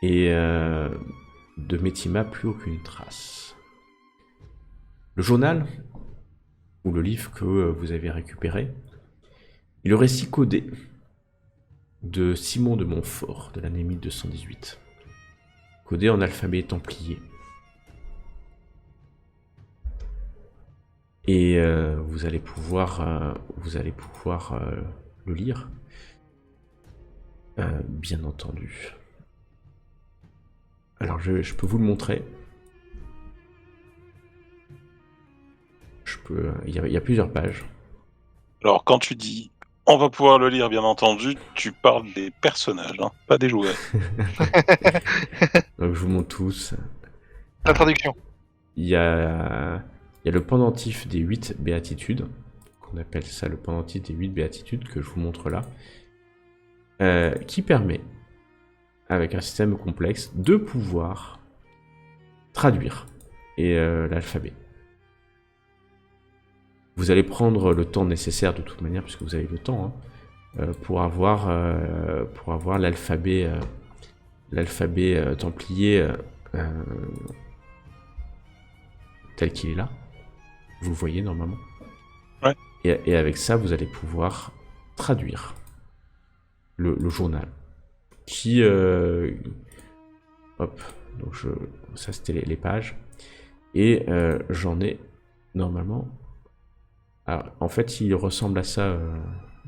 Et de Métima, plus aucune trace. Le journal, ou le livre que vous avez récupéré, est le récit codé de Simon de Montfort, de l'année 1218. Codé en alphabet templier. Et vous allez pouvoir le lire, bien entendu. Alors je peux vous le montrer. Il y a plusieurs pages. Alors quand tu dis on va pouvoir le lire, bien entendu, tu parles des personnages, hein, pas des jouets. Donc je vous montre tous. La traduction. Il y a le pendentif des 8 béatitudes. qu'on appelle ça le pendentif des 8 béatitudes, que je vous montre là, qui permet, avec un système complexe, de pouvoir traduire l'alphabet. Vous allez prendre le temps nécessaire de toute manière, puisque vous avez le temps, pour avoir l'alphabet templier tel qu'il est là. Vous le voyez normalement. Ouais. Et avec ça, vous allez pouvoir traduire le journal. Qui... hop. Donc ça, c'était les pages. Et j'en ai normalement... Alors, en fait, il ressemble à ça.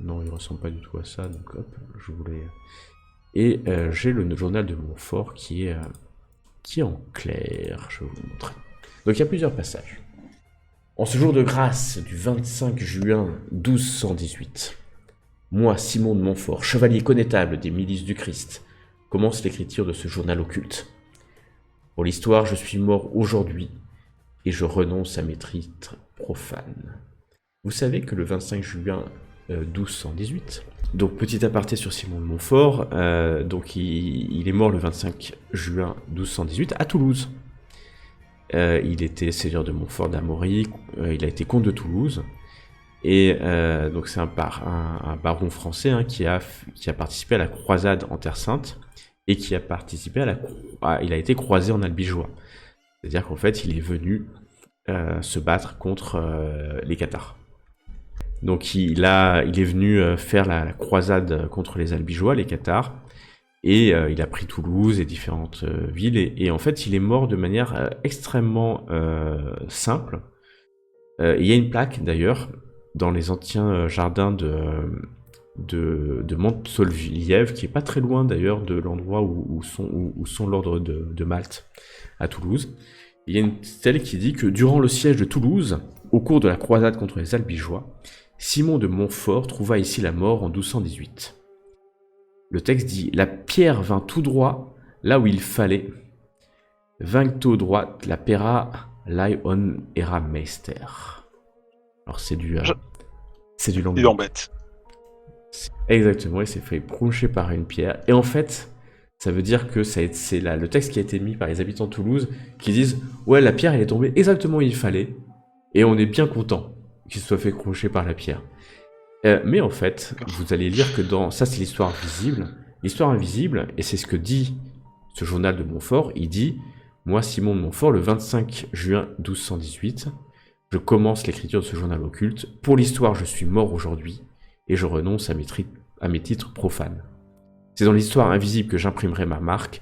Non, il ressemble pas du tout à ça. Donc hop, je voulais... Et j'ai le journal de Montfort qui est en clair. Je vais vous montrer. Donc il y a plusieurs passages. En ce jour de grâce du 25 juin 1218, moi, Simon de Montfort, chevalier connétable des milices du Christ, commence l'écriture de ce journal occulte. Pour l'histoire, je suis mort aujourd'hui et je renonce à mes titres profanes. Vous savez que le 25 juin 1218, donc petit aparté sur Simon de Montfort, donc il est mort le 25 juin 1218 à Toulouse. Il était seigneur de Montfort d'Amaury, il a été comte de Toulouse, et donc c'est un baron français qui a participé à la croisade en Terre Sainte, et qui a participé il a été croisé en albigeois. C'est-à-dire qu'en fait, il est venu se battre contre les Cathares. Donc il est venu faire la croisade contre les albigeois, les Cathares, et il a pris Toulouse et différentes villes, et en fait il est mort de manière extrêmement simple. Il y a une plaque d'ailleurs dans les anciens jardins de Montsolvièvre, qui est pas très loin d'ailleurs de l'endroit où sont l'ordre de Malte à Toulouse. Il y a une stèle qui dit que durant le siège de Toulouse, au cours de la croisade contre les albigeois, Simon de Montfort trouva ici la mort en 1218. Le texte dit « La pierre vint tout droit là où il fallait. Vincto droite la pera lai on era meister. » Alors c'est du langue. Il embête. Exactement, il s'est fait broucher par une pierre. Et en fait, ça veut dire que c'est là le texte qui a été mis par les habitants de Toulouse qui disent « Ouais, la pierre elle est tombée exactement où il fallait. Et on est bien content qu'il se soit fait crocher par la pierre. » Mais en fait, vous allez lire que ça c'est l'histoire invisible. L'histoire invisible, et c'est ce que dit ce journal de Montfort, il dit « Moi, Simon de Montfort, le 25 juin 1218, je commence l'écriture de ce journal occulte. Pour l'histoire, je suis mort aujourd'hui, et je renonce à mes titres profanes. C'est dans l'histoire invisible que j'imprimerai ma marque.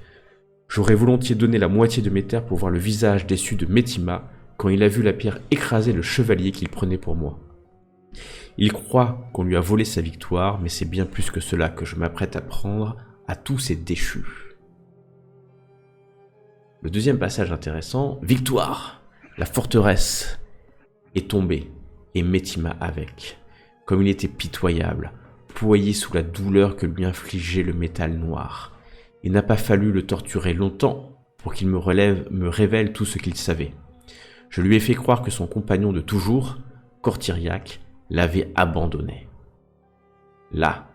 J'aurais volontiers donné la moitié de mes terres pour voir le visage déçu de Métima quand il a vu la pierre écraser le chevalier qu'il prenait pour moi. Il croit qu'on lui a volé sa victoire, mais c'est bien plus que cela que je m'apprête à prendre à tous ces déchus. » Le deuxième passage intéressant, « Victoire ! La forteresse est tombée, et Métima avec. Comme il était pitoyable, ployé sous la douleur que lui infligeait le métal noir. Il n'a pas fallu le torturer longtemps pour qu'il me révèle tout ce qu'il savait. Je lui ai fait croire que son compagnon de toujours, Courtiriac, l'avait abandonné. Là,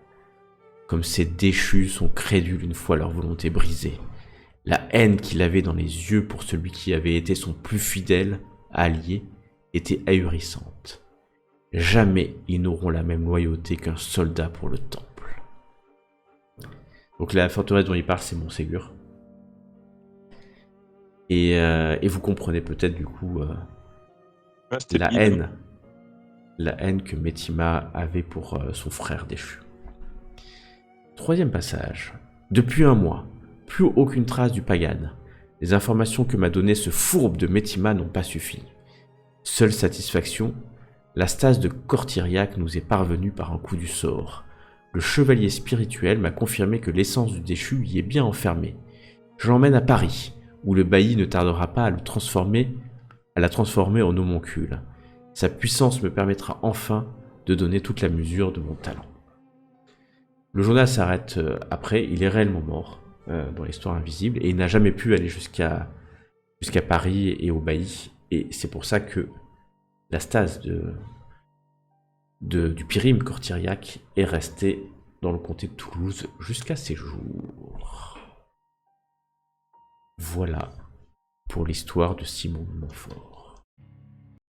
comme ces déchus sont crédules une fois leur volonté brisée, la haine qu'il avait dans les yeux pour celui qui avait été son plus fidèle allié était ahurissante. Jamais ils n'auront la même loyauté qu'un soldat pour le temple. » Donc la forteresse dont il parle, c'est Montségur. Et vous comprenez peut-être du coup la haine que Métima avait pour son frère déchu. Troisième passage. Depuis un mois, plus aucune trace du Pagan. Les informations que m'a données ce fourbe de Métima n'ont pas suffi. Seule satisfaction, la stase de Courtiriac nous est parvenue par un coup du sort. Le chevalier spirituel m'a confirmé que l'essence du déchu y est bien enfermée. Je l'emmène à Paris, où le bailli ne tardera pas à la transformer en homoncule. Sa puissance me permettra enfin de donner toute la mesure de mon talent. Le journal s'arrête après, il est réellement mort dans l'histoire invisible, et il n'a jamais pu aller jusqu'à Paris et au bailli, et c'est pour ça que la stase du Pyrim Cortiriac est resté dans le comté de Toulouse jusqu'à ses jours. Voilà pour l'histoire de Simon de Montfort.